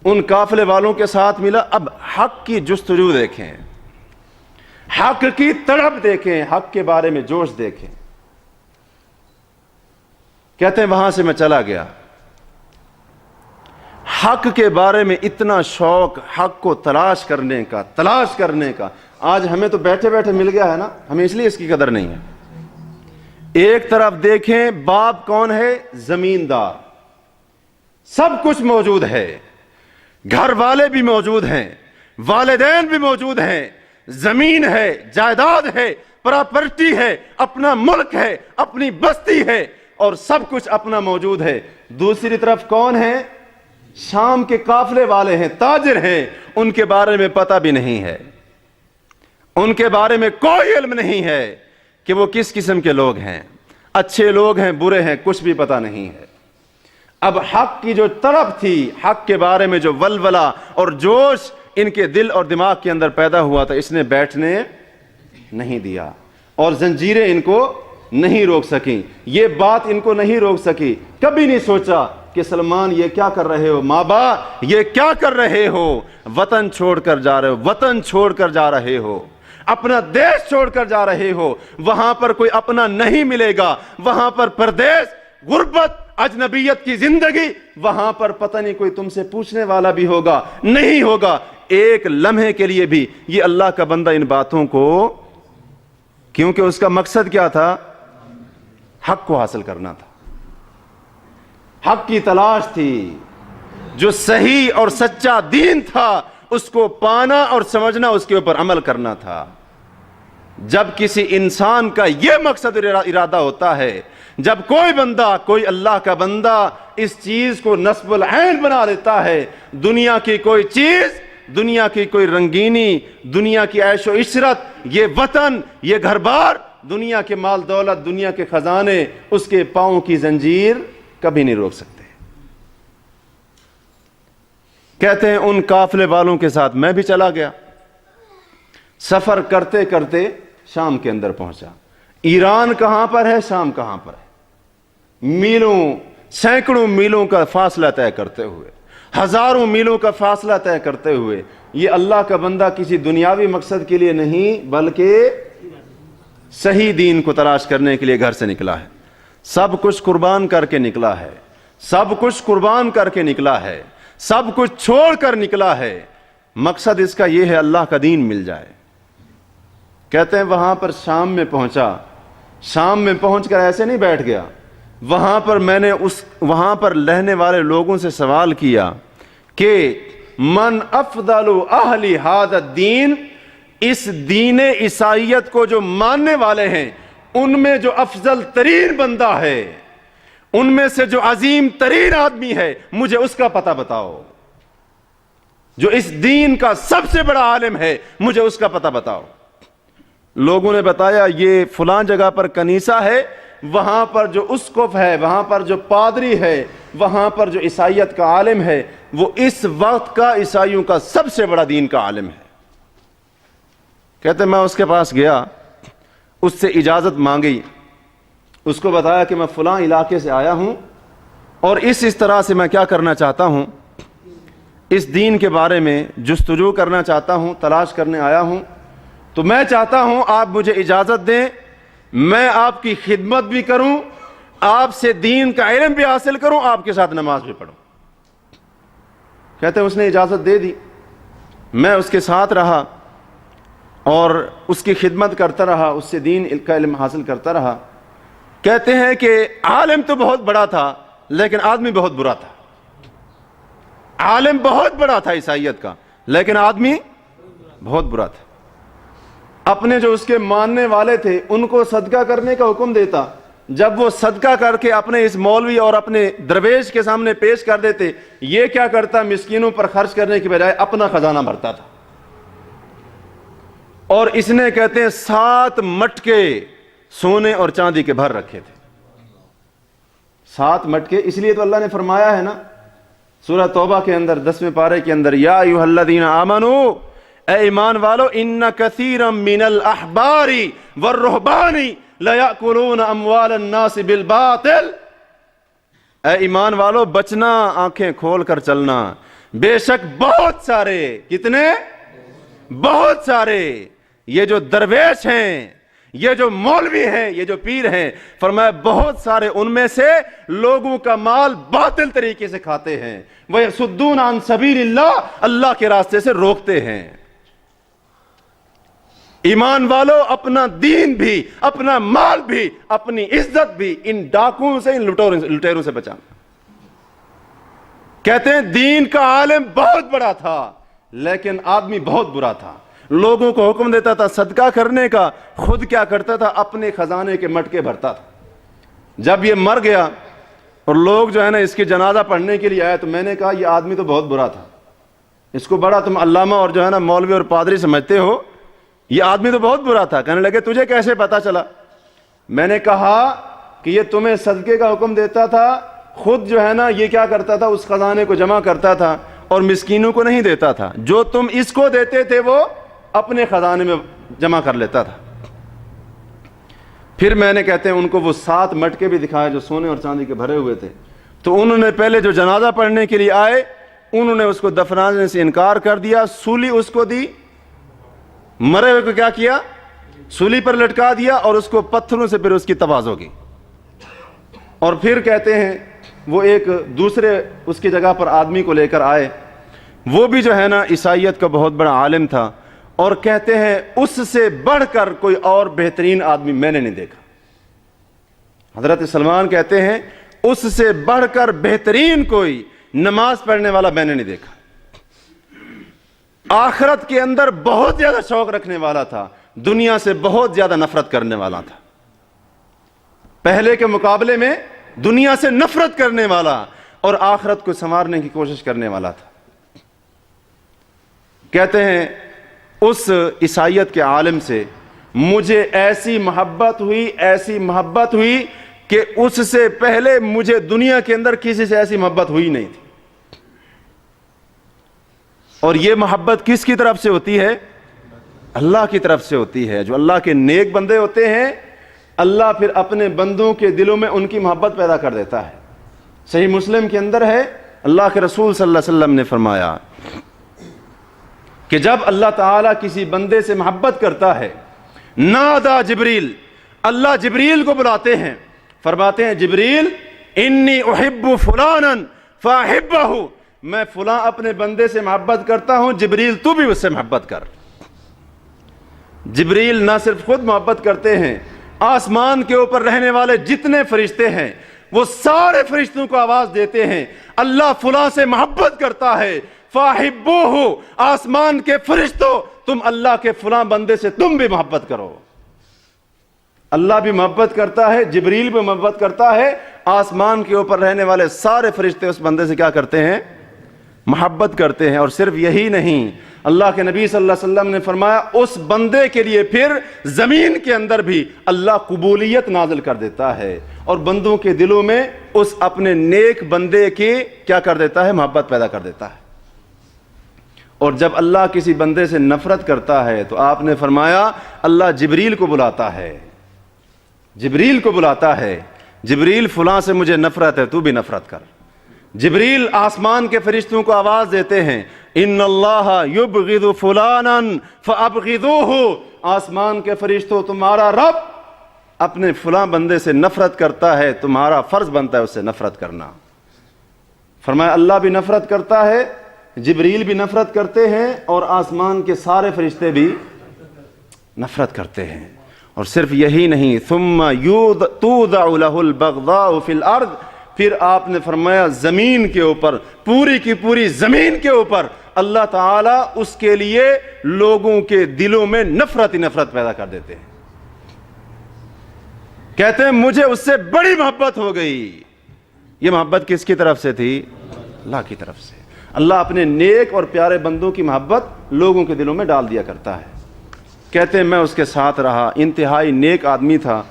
ان قافلے والوں کے ساتھ ملا۔ اب حق کی جستجو دیکھیں، حق کی تڑپ دیکھیں، حق کے بارے میں جوش دیکھیں۔ کہتے ہیں وہاں سے میں چلا گیا، حق کے بارے میں اتنا شوق، حق کو تلاش کرنے کا، آج ہمیں تو بیٹھے بیٹھے مل گیا ہے نا, ہمیں اس لیے اس کی قدر نہیں ہے. ایک طرف دیکھیں باپ کون ہے؟ زمیندار, سب کچھ موجود ہے, گھر والے بھی موجود ہیں, والدین بھی موجود ہیں, زمین ہے, جائیداد ہے, پراپرٹی ہے, اپنا ملک ہے, اپنی بستی ہے, اور سب کچھ اپنا موجود ہے. دوسری طرف کون ہے؟ شام کے قافلے والے ہیں, تاجر ہیں, ان کے بارے میں پتہ بھی نہیں ہے, ان کے بارے میں کوئی علم نہیں ہے کہ وہ کس قسم کے لوگ ہیں, اچھے لوگ ہیں, برے ہیں, کچھ بھی پتہ نہیں ہے. اب حق کی جو طلب تھی, حق کے بارے میں جو ولولہ اور جوش ان کے دل اور دماغ کے اندر پیدا ہوا تھا, اس نے بیٹھنے نہیں دیا, اور زنجیریں ان کو نہیں روک سکیں, یہ بات ان کو نہیں روک سکی. کبھی نہیں سوچا کہ سلمان یہ کیا کر رہے ہو, ماں باپ یہ کیا کر رہے ہو, وطن چھوڑ کر جا رہے ہو, وطن چھوڑ کر جا رہے ہو, اپنا دیش چھوڑ کر جا رہے ہو, وہاں پر کوئی اپنا نہیں ملے گا, وہاں پر پردیس, غربت, اجنبیت کی زندگی, وہاں پر پتہ نہیں کوئی تم سے پوچھنے والا بھی ہوگا, نہیں ہوگا. ایک لمحے کے لیے بھی یہ اللہ کا بندہ ان باتوں کو, کیونکہ اس کا مقصد کیا تھا؟ حق کو حاصل کرنا تھا, حق کی تلاش تھی, جو صحیح اور سچا دین تھا اس کو پانا اور سمجھنا, اس کے اوپر عمل کرنا تھا. جب کسی انسان کا یہ مقصد ارادہ ہوتا ہے, جب کوئی بندہ, کوئی اللہ کا بندہ اس چیز کو نصب العین بنا لیتا ہے, دنیا کی کوئی چیز, دنیا کی کوئی رنگینی, دنیا کی عیش و عشرت, یہ وطن, یہ گھر بار, دنیا کے مال دولت, دنیا کے خزانے, اس کے پاؤں کی زنجیر کبھی نہیں روک سکتے. کہتے ہیں ان قافلے والوں کے ساتھ میں بھی چلا گیا, سفر کرتے کرتے شام کے اندر پہنچا. ایران کہاں پر ہے, شام کہاں پر ہے, میلوں, سینکڑوں میلوں کا فاصلہ طے کرتے ہوئے, ہزاروں میلوں کا فاصلہ طے کرتے ہوئے, یہ اللہ کا بندہ کسی دنیاوی مقصد کے لیے نہیں بلکہ صحیح دین کو تلاش کرنے کے لیے گھر سے نکلا ہے. سب کچھ قربان کر کے نکلا ہے, سب کچھ قربان کر کے نکلا ہے, سب کچھ چھوڑ کر نکلا ہے. مقصد اس کا یہ ہے اللہ کا دین مل جائے. کہتے ہیں وہاں پر شام میں پہنچا, شام میں پہنچ کر ایسے نہیں بیٹھ گیا, وہاں پر میں نے وہاں پر رہنے والے لوگوں سے سوال کیا کہ من افضل اہل ھذا الدین, اس دین عیسائیت کو جو ماننے والے ہیں ان میں جو افضل ترین بندہ ہے, ان میں سے جو عظیم ترین آدمی ہے, مجھے اس کا پتہ بتاؤ. جو اس دین کا سب سے بڑا عالم ہے, مجھے اس کا پتہ بتاؤ. لوگوں نے بتایا یہ فلاں جگہ پر کنیسہ ہے, وہاں پر جو اسقف ہے, وہاں پر جو پادری ہے, وہاں پر جو عیسائیت کا عالم ہے, وہ اس وقت کا عیسائیوں کا سب سے بڑا دین کا عالم ہے. کہتے میں اس کے پاس گیا, اس سے اجازت مانگی, اس کو بتایا کہ میں فلاں علاقے سے آیا ہوں اور اس طرح سے میں کیا کرنا چاہتا ہوں, اس دین کے بارے میں جستجو کرنا چاہتا ہوں, تلاش کرنے آیا ہوں, تو میں چاہتا ہوں آپ مجھے اجازت دیں, میں آپ کی خدمت بھی کروں, آپ سے دین کا علم بھی حاصل کروں, آپ کے ساتھ نماز بھی پڑھوں. کہتے ہیں اس نے اجازت دے دی, میں اس کے ساتھ رہا اور اس کی خدمت کرتا رہا, اس سے دین کا علم حاصل کرتا رہا. کہتے ہیں کہ عالم تو بہت بڑا تھا لیکن آدمی بہت برا تھا. عالم بہت بڑا تھا عیسائیت کا, لیکن آدمی بہت برا تھا. اپنے جو اس کے ماننے والے تھے ان کو صدقہ کرنے کا حکم دیتا, جب وہ صدقہ کر کے اپنے اس مولوی اور اپنے درویش کے سامنے پیش کر دیتے, یہ کیا کرتا, مسکینوں پر خرچ کرنے کی بجائے اپنا خزانہ بھرتا تھا. اور اس نے کہتے ہیں 7 مٹکے سونے اور چاندی کے بھر رکھے تھے. 7 مٹکے, اس لیے تو اللہ نے فرمایا ہے نا سورہ توبہ کے اندر 10ویں پارے کے اندر, یا ایھا الذین آمنو, اے ایمان والو, ان کثیرا من الاحبار والرہبان لیأکلون اموال الناس بالباطل. اے ایمان والو بچنا, آنکھیں کھول کر چلنا, بے شک بہت سارے, کتنے, بہت سارے, یہ جو درویش ہیں, یہ جو مولوی ہیں, یہ جو پیر ہیں, فرمایا بہت سارے ان میں سے لوگوں کا مال باطل طریقے سے کھاتے ہیں. وَيَصُدُّونَ عَن سَبِيلِ اللَّهِ, اللہ کے راستے سے روکتے ہیں. ایمان والو اپنا دین بھی، اپنا مال بھی، اپنی عزت بھی ان ڈاکوؤں سے، ان لٹیروں سے بچانا۔ کہتے ہیں دین کا عالم بہت بڑا تھا لیکن آدمی بہت برا تھا، لوگوں کو حکم دیتا تھا صدقہ کرنے کا، خود کیا کرتا تھا اپنے خزانے کے مٹکے بھرتا تھا۔ جب یہ مر گیا اور لوگ جو ہے نا اس کی جنازہ پڑھنے کے لیے آئے تو میں نے کہا یہ آدمی تو بہت برا تھا، اس کو بڑا تم علامہ اور جو ہے نا مولوی اور پادری سمجھتے ہو، یہ آدمی تو بہت برا تھا۔ کہنے لگے تجھے کیسے پتا چلا؟ میں نے کہا کہ یہ تمہیں صدقے کا حکم دیتا تھا، خود جو ہے نا یہ کیا کرتا تھا اس خزانے کو جمع کرتا تھا اور مسکینوں کو نہیں دیتا تھا، جو تم اس کو دیتے تھے وہ اپنے خزانے میں جمع کر لیتا تھا۔ پھر میں نے کہتے ہیں ان کو وہ 7 مٹکے بھی دکھائے جو سونے اور چاندی کے بھرے ہوئے تھے، تو انہوں نے پہلے جو جنازہ پڑھنے کے لیے آئے انہوں نے اس کو دفنانے سے انکار کر دیا، سولی اس کو دی، مرے ہوئے کو کیا کیا؟ سولی پر لٹکا دیا اور اس کو پتھروں سے پھر اس کی تواضع کی۔ اور پھر کہتے ہیں وہ ایک دوسرے اس کی جگہ پر آدمی کو لے کر آئے، وہ بھی جو ہے نا عیسائیت کا بہت بڑا عالم تھا، اور کہتے ہیں اس سے بڑھ کر کوئی اور بہترین آدمی میں نے نہیں دیکھا۔ حضرت سلمان کہتے ہیں اس سے بڑھ کر بہترین کوئی نماز پڑھنے والا میں نے نہیں دیکھا، آخرت کے اندر بہت زیادہ شوق رکھنے والا تھا، دنیا سے بہت زیادہ نفرت کرنے والا تھا، پہلے کے مقابلے میں دنیا سے نفرت کرنے والا اور آخرت کو سنوارنے کی کوشش کرنے والا تھا۔ کہتے ہیں اس عیسائیت کے عالم سے مجھے ایسی محبت ہوئی کہ اس سے پہلے مجھے دنیا کے اندر کسی سے ایسی محبت ہوئی نہیں تھی۔ اور یہ محبت کس کی طرف سے ہوتی ہے؟ اللہ کی طرف سے ہوتی ہے۔ جو اللہ کے نیک بندے ہوتے ہیں اللہ پھر اپنے بندوں کے دلوں میں ان کی محبت پیدا کر دیتا ہے۔ صحیح مسلم کے اندر ہے اللہ کے رسول صلی اللہ علیہ وسلم نے فرمایا کہ جب اللہ تعالیٰ کسی بندے سے محبت کرتا ہے، نادا جبریل، اللہ جبریل کو بلاتے ہیں، فرماتے ہیں جبریل انی احب فلانا فاحبہ، میں فلاں اپنے بندے سے محبت کرتا ہوں، جبریل تو بھی اس سے محبت کر۔ جبریل نہ صرف خود محبت کرتے ہیں، آسمان کے اوپر رہنے والے جتنے فرشتے ہیں وہ سارے فرشتوں کو آواز دیتے ہیں اللہ فلاں سے محبت کرتا ہے، فاحبوہ، آسمان کے فرشتوں تم اللہ کے فلاں بندے سے تم بھی محبت کرو۔ اللہ بھی محبت کرتا ہے، جبریل بھی محبت کرتا ہے، آسمان کے اوپر رہنے والے سارے فرشتے اس بندے سے کیا کرتے ہیں؟ محبت کرتے ہیں۔ اور صرف یہی نہیں، اللہ کے نبی صلی اللہ علیہ وسلم نے فرمایا اس بندے کے لیے پھر زمین کے اندر بھی اللہ قبولیت نازل کر دیتا ہے اور بندوں کے دلوں میں اس اپنے نیک بندے کی کیا کر دیتا ہے؟ محبت پیدا کر دیتا ہے۔ اور جب اللہ کسی بندے سے نفرت کرتا ہے تو آپ نے فرمایا اللہ جبریل کو بلاتا ہے، جبریل کو بلاتا ہے، جبریل فلاں سے مجھے نفرت ہے، تو بھی نفرت کر۔ جبریل آسمان کے فرشتوں کو آواز دیتے ہیں ان اللہ یبغض فلانا فابغضوہ، آسمان کے فرشتوں تمہارا رب اپنے فلاں بندے سے نفرت کرتا ہے، تمہارا فرض بنتا ہے اس سے نفرت کرنا۔ فرمایا اللہ بھی نفرت کرتا ہے، جبریل بھی نفرت کرتے ہیں اور آسمان کے سارے فرشتے بھی نفرت کرتے ہیں۔ اور صرف یہی نہیں، ثم تودع له البغضاء فی الارض، پھر آپ نے فرمایا زمین کے اوپر، پوری کی پوری زمین کے اوپر اللہ تعالیٰ اس کے لیے لوگوں کے دلوں میں نفرت ہی نفرت پیدا کر دیتے ہیں۔ کہتے ہیں مجھے اس سے بڑی محبت ہو گئی۔ یہ محبت کس کی طرف سے تھی؟ اللہ کی طرف سے۔ اللہ اپنے نیک اور پیارے بندوں کی محبت لوگوں کے دلوں میں ڈال دیا کرتا ہے۔ کہتے ہیں میں اس کے ساتھ رہا، انتہائی نیک آدمی تھا،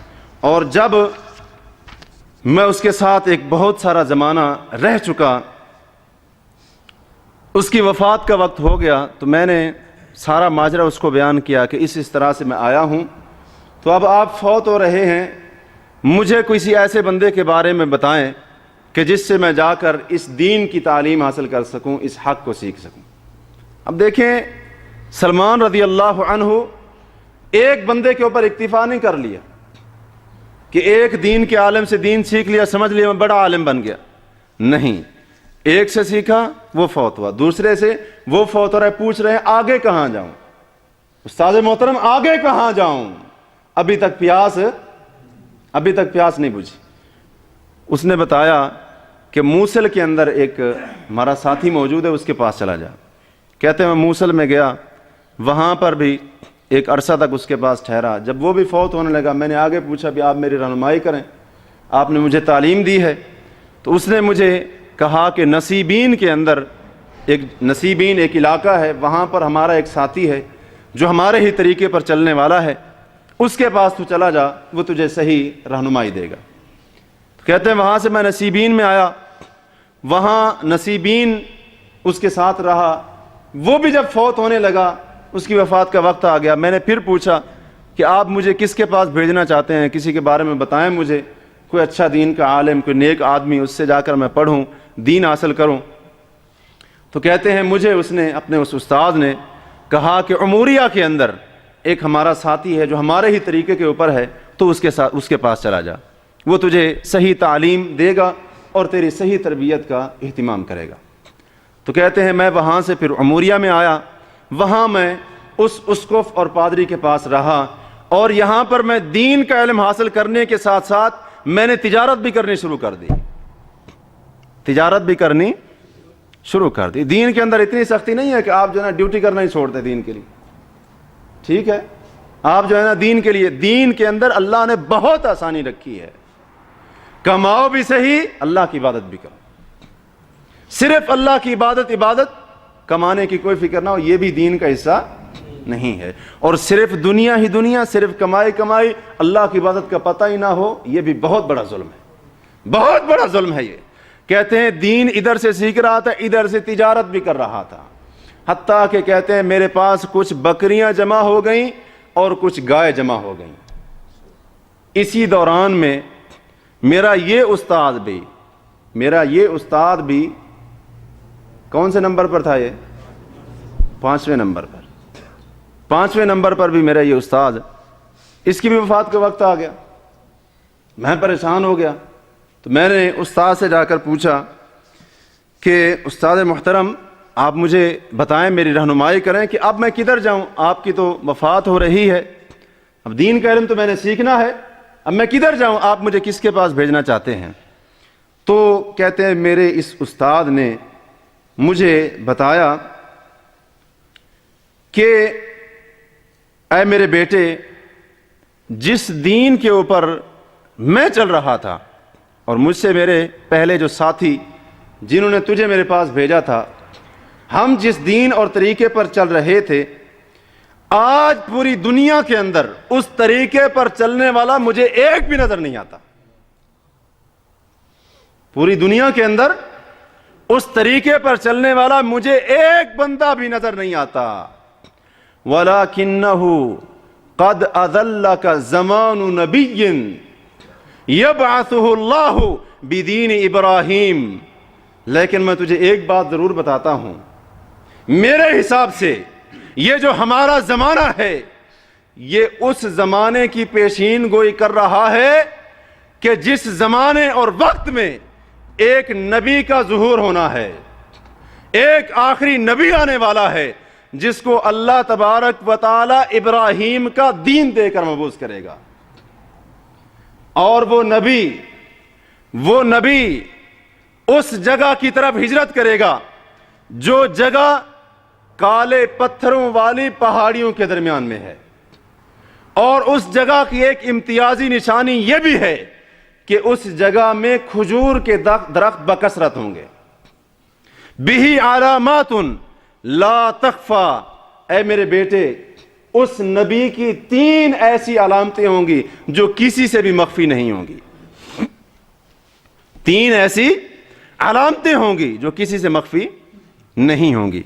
اور جب میں اس کے ساتھ ایک بہت سارا زمانہ رہ چکا، اس کی وفات کا وقت ہو گیا تو میں نے سارا ماجرا اس کو بیان کیا کہ اس طرح سے میں آیا ہوں، تو اب آپ فوت ہو رہے ہیں، مجھے کسی ایسے بندے کے بارے میں بتائیں کہ جس سے میں جا کر اس دین کی تعلیم حاصل کر سکوں، اس حق کو سیکھ سکوں۔ اب دیکھیں سلمان رضی اللہ عنہ ایک بندے کے اوپر اکتفا نہیں کر لیا کہ ایک دین کے عالم سے دین سیکھ لیا، سمجھ لیا میں بڑا عالم بن گیا، نہیں، ایک سے سیکھا وہ فوت ہوا، دوسرے سے وہ فوت ہو رہا ہے، پوچھ رہے ہیں آگے کہاں جاؤں، استاد محترم آگے کہاں جاؤں؟ ابھی تک پیاس نہیں بجھی۔ اس نے بتایا کہ موصل کے اندر ایک ہمارا ساتھی موجود ہے، اس کے پاس چلا جا۔ کہتے ہیں میں موصل میں گیا، وہاں پر بھی ایک عرصہ تک اس کے پاس ٹھہرا۔ جب وہ بھی فوت ہونے لگا، میں نے آگے پوچھا بھی آپ میری رہنمائی کریں، آپ نے مجھے تعلیم دی ہے۔ تو اس نے مجھے کہا کہ نصیبین کے اندر نصیبین ایک علاقہ ہے، وہاں پر ہمارا ایک ساتھی ہے جو ہمارے ہی طریقے پر چلنے والا ہے، اس کے پاس تو چلا جا، وہ تجھے صحیح رہنمائی دے گا۔ کہتے ہیں وہاں سے میں نصیبین میں آیا، وہاں نصیبین اس کے ساتھ رہا۔ وہ بھی جب فوت ہونے لگا، اس کی وفات کا وقت آ گیا، میں نے پھر پوچھا کہ آپ مجھے کس کے پاس بھیجنا چاہتے ہیں، کسی کے بارے میں بتائیں مجھے، کوئی اچھا دین کا عالم، کوئی نیک آدمی، اس سے جا کر میں پڑھوں، دین حاصل کروں۔ تو کہتے ہیں مجھے اپنے اس استاد نے کہا کہ عموریہ کے اندر ایک ہمارا ساتھی ہے جو ہمارے ہی طریقے کے اوپر ہے، تو اس کے پاس چلا جا، وہ تجھے صحیح تعلیم دے گا اور تیری صحیح تربیت کا اہتمام کرے گا۔ تو کہتے ہیں میں وہاں سے پھر عموریہ میں آیا، وہاں میں اس اسقف اور پادری کے پاس رہا، اور یہاں پر میں دین کا علم حاصل کرنے کے ساتھ ساتھ میں نے تجارت بھی کرنی شروع کر دی۔ دین کے اندر اتنی سختی نہیں ہے کہ آپ جو ہے نا ڈیوٹی کرنا ہی چھوڑ دیں دین کے لیے، ٹھیک ہے؟ آپ جو ہے نا دین کے اندر اللہ نے بہت آسانی رکھی ہے۔ کماؤ بھی صحیح، اللہ کی عبادت بھی کرو، صرف اللہ کی عبادت، کمانے کی کوئی فکر نہ ہو، یہ بھی دین کا حصہ نہیں ہے۔ اور صرف دنیا، صرف کمائی، اللہ کی عبادت کا پتہ ہی نہ ہو، یہ بھی بہت بڑا ظلم ہے، بہت بڑا ظلم ہے یہ۔ کہتے ہیں دین ادھر سے سیکھ رہا تھا، ادھر سے تجارت بھی کر رہا تھا، حتیٰ کہ کہتے ہیں میرے پاس کچھ بکریاں جمع ہو گئیں اور کچھ گائے جمع ہو گئیں۔ اسی دوران میں میرا یہ استاد بھی کون سے نمبر پر تھا؟ یہ 5ویں نمبر پر بھی میرا یہ استاد، اس کی بھی وفات کا وقت آ گیا۔ میں پریشان ہو گیا، تو میں نے استاد سے جا کر پوچھا کہ استاد محترم آپ مجھے بتائیں، میری رہنمائی کریں کہ اب میں کدھر جاؤں، آپ کی تو وفات ہو رہی ہے، اب دین کا علم تو میں نے سیکھنا ہے، اب میں کدھر جاؤں، آپ مجھے کس کے پاس بھیجنا چاہتے ہیں؟ تو کہتے ہیں میرے اس استاد نے مجھے بتایا کہ اے میرے بیٹے، جس دین کے اوپر میں چل رہا تھا اور مجھ سے میرے پہلے جو ساتھی جنہوں نے تجھے میرے پاس بھیجا تھا، ہم جس دین اور طریقے پر چل رہے تھے، آج پوری دنیا کے اندر اس طریقے پر چلنے والا مجھے ایک بھی نظر نہیں آتا۔ پوری دنیا کے اندر اس طریقے پر چلنے والا مجھے ایک بندہ بھی نظر نہیں آتا۔ وَلَكِنَّهُ قَدْ أَذَلَّكَ زَمَانُ نَبِيٍّ يَبْعَثُهُ اللَّهُ بِدِينِ إِبْرَاهِيمَ۔ لیکن میں تجھے ایک بات ضرور بتاتا ہوں، میرے حساب سے یہ جو ہمارا زمانہ ہے، یہ اس زمانے کی پیشین گوئی کر رہا ہے کہ جس زمانے اور وقت میں ایک نبی کا ظہور ہونا ہے، ایک آخری نبی آنے والا ہے جس کو اللہ تبارک و تعالی ابراہیم کا دین دے کر مبعوث کرے گا۔ اور وہ نبی اس جگہ کی طرف ہجرت کرے گا جو جگہ کالے پتھروں والی پہاڑیوں کے درمیان میں ہے، اور اس جگہ کی ایک امتیازی نشانی یہ بھی ہے کہ اس جگہ میں کھجور کے درخت بکثرت ہوں گے۔ بِهِ عَلَامَاتٌ لا تخفا، اے میرے بیٹے، اس نبی کی 3 ایسی علامتیں ہوں گی جو کسی سے بھی مخفی نہیں ہوں گی۔ 3 ایسی علامتیں ہوں گی جو کسی سے مخفی نہیں ہوں گی۔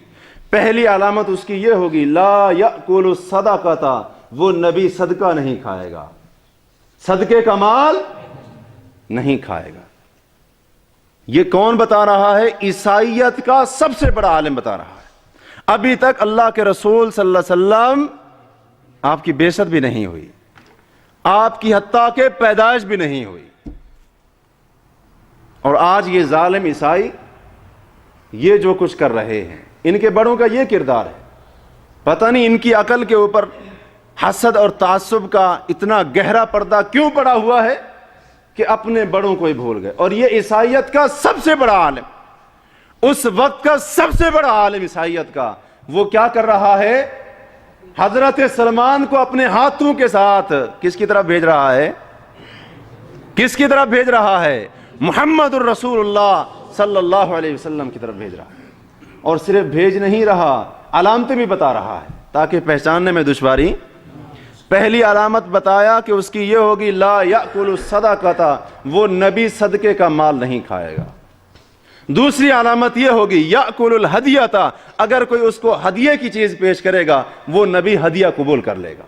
پہلی علامت اس کی یہ ہوگی، لا یأکل الصدقۃ، وہ نبی صدقہ نہیں کھائے گا، صدقے کا مال نہیں کھائے گا۔ یہ کون بتا رہا ہے؟ عیسائیت کا سب سے بڑا عالم بتا رہا ہے۔ ابھی تک اللہ کے رسول صلی اللہ علیہ وسلم آپ کی بعثت بھی نہیں ہوئی، آپ کی حتیٰ کہ پیدائش بھی نہیں ہوئی، اور آج یہ ظالم عیسائی یہ جو کچھ کر رہے ہیں، ان کے بڑوں کا یہ کردار ہے پتہ نہیں ان کی عقل کے اوپر حسد اور تعصب کا اتنا گہرا پردہ کیوں پڑا ہوا ہے کہ اپنے بڑوں کو ہی بھول گئے. اور یہ عیسائیت کا سب سے بڑا عالم, اس وقت کا سب سے بڑا عالم عیسائیت کا, وہ کیا کر رہا ہے؟ حضرت سلمان کو اپنے ہاتھوں کے ساتھ کس کی طرف بھیج رہا ہے؟ کس کی طرف بھیج رہا ہے؟ محمد الرسول اللہ صلی اللہ علیہ وسلم کی طرف بھیج رہا ہے. اور صرف بھیج نہیں رہا, علامتیں بھی بتا رہا ہے تاکہ پہچاننے میں دشواری. پہلی علامت بتایا کہ اس کی یہ ہوگی لا یأکل الصدقۃ, وہ نبی صدقے کا مال نہیں کھائے گا. دوسری علامت یہ ہوگی یأکل الہدیۃ, اگر کوئی اس کو ہدیے کی چیز پیش کرے گا وہ نبی ہدیہ قبول کر لے گا,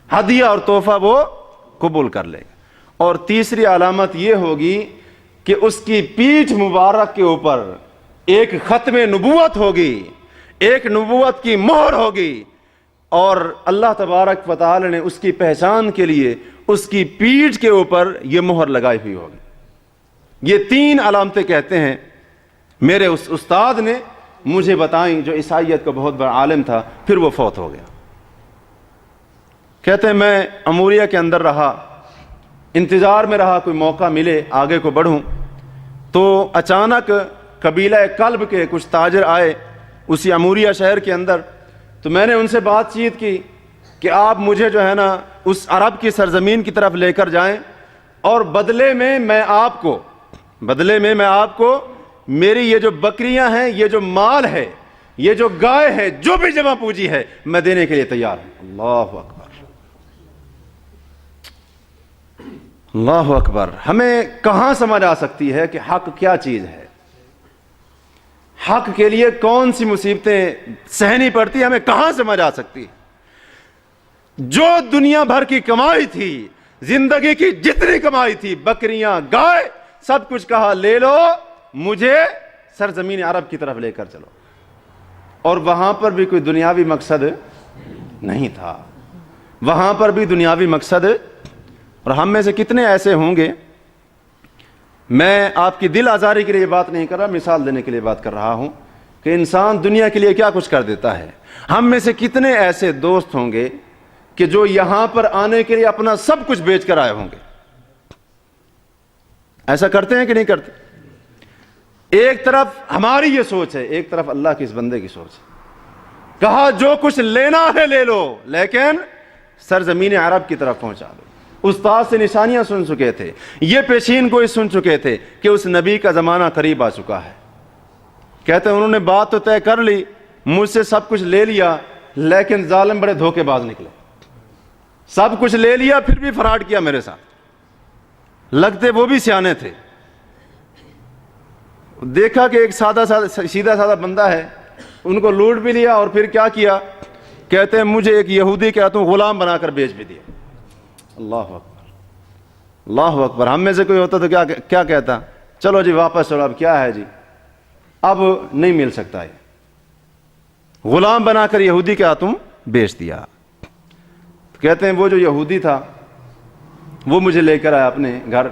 ہدیہ اور تحفہ وہ قبول کر لے گا. اور تیسری علامت یہ ہوگی کہ اس کی پیٹھ مبارک کے اوپر ایک ختم نبوت ہوگی, ایک نبوت کی مہر ہوگی, اور اللہ تبارک و تعالی نے اس کی پہچان کے لیے اس کی پیٹھ کے اوپر یہ مہر لگائی ہوئی ہوگی. یہ تین علامتیں کہتے ہیں میرے اس استاد نے مجھے بتائیں جو عیسائیت کا بہت بڑا عالم تھا, پھر وہ فوت ہو گیا. کہتے ہیں میں اموریہ کے اندر رہا, انتظار میں رہا کوئی موقع ملے آگے کو بڑھوں, تو اچانک قبیلہ کلب کے کچھ تاجر آئے اسی اموریہ شہر کے اندر. تو میں نے ان سے بات چیت کی کہ آپ مجھے جو ہے نا اس عرب کی سرزمین کی طرف لے کر جائیں, اور بدلے میں میں آپ کو میری یہ جو بکریاں ہیں, یہ جو مال ہے, یہ جو گائے ہے, جو بھی جمع پوجی ہے میں دینے کے لیے تیار ہوں. اللہ اکبر, اللہ اکبر. ہمیں کہاں سمجھ آ سکتی ہے کہ حق کیا چیز ہے, حق کے لیے کون سی مصیبتیں سہنی پڑتی, ہمیں کہاں سمجھ آ سکتی. جو دنیا بھر کی کمائی تھی, زندگی کی جتنی کمائی تھی, بکریاں, گائے, سب کچھ کہا لے لو, مجھے سرزمین عرب کی طرف لے کر چلو. اور وہاں پر بھی کوئی دنیاوی مقصد نہیں تھا, وہاں پر بھی دنیاوی مقصد. اور ہم میں سے کتنے ایسے ہوں گے, میں آپ کی دل آزاری کے لیے بات نہیں کر رہا, مثال دینے کے لیے بات کر رہا ہوں کہ انسان دنیا کے لیے کیا کچھ کر دیتا ہے. ہم میں سے کتنے ایسے دوست ہوں گے کہ جو یہاں پر آنے کے لیے اپنا سب کچھ بیچ کر آئے ہوں گے. ایسا کرتے ہیں کہ نہیں کرتے؟ ایک طرف ہماری یہ سوچ ہے, ایک طرف اللہ کے اس بندے کی سوچ ہے. کہا جو کچھ لینا ہے لے لو, لیکن سرزمین عرب کی طرف پہنچا دو. استاد سے نشانیاں سن چکے تھے, یہ پیشین گوئی سن چکے تھے کہ اس نبی کا زمانہ قریب آ چکا ہے. کہتے ہیں انہوں نے بات تو طے کر لی, مجھ سے سب کچھ لے لیا, لیکن ظالم بڑے دھوکے باز نکلے. سب کچھ لے لیا پھر بھی فراڈ کیا میرے ساتھ. لگتے وہ بھی سیانے تھے. دیکھا کہ ایک سیدھا سادہ بندہ ہے, ان کو لوٹ بھی لیا اور پھر کیا کیا, کہتے ہیں مجھے ایک یہودی کے ہاتھوں غلام بنا کر بیچ بھی دیا. اللہ اکبر, اللہ اکبر. ہم میں سے کوئی ہوتا تو کیا کہتا, چلو جی واپس چلو, اب کیا ہے جی, اب نہیں مل سکتا. یہ غلام بنا کر یہودی کے ہاتھوں بیچ دیا. کہتے ہیں وہ جو یہودی تھا وہ مجھے لے کر آیا اپنے گھر.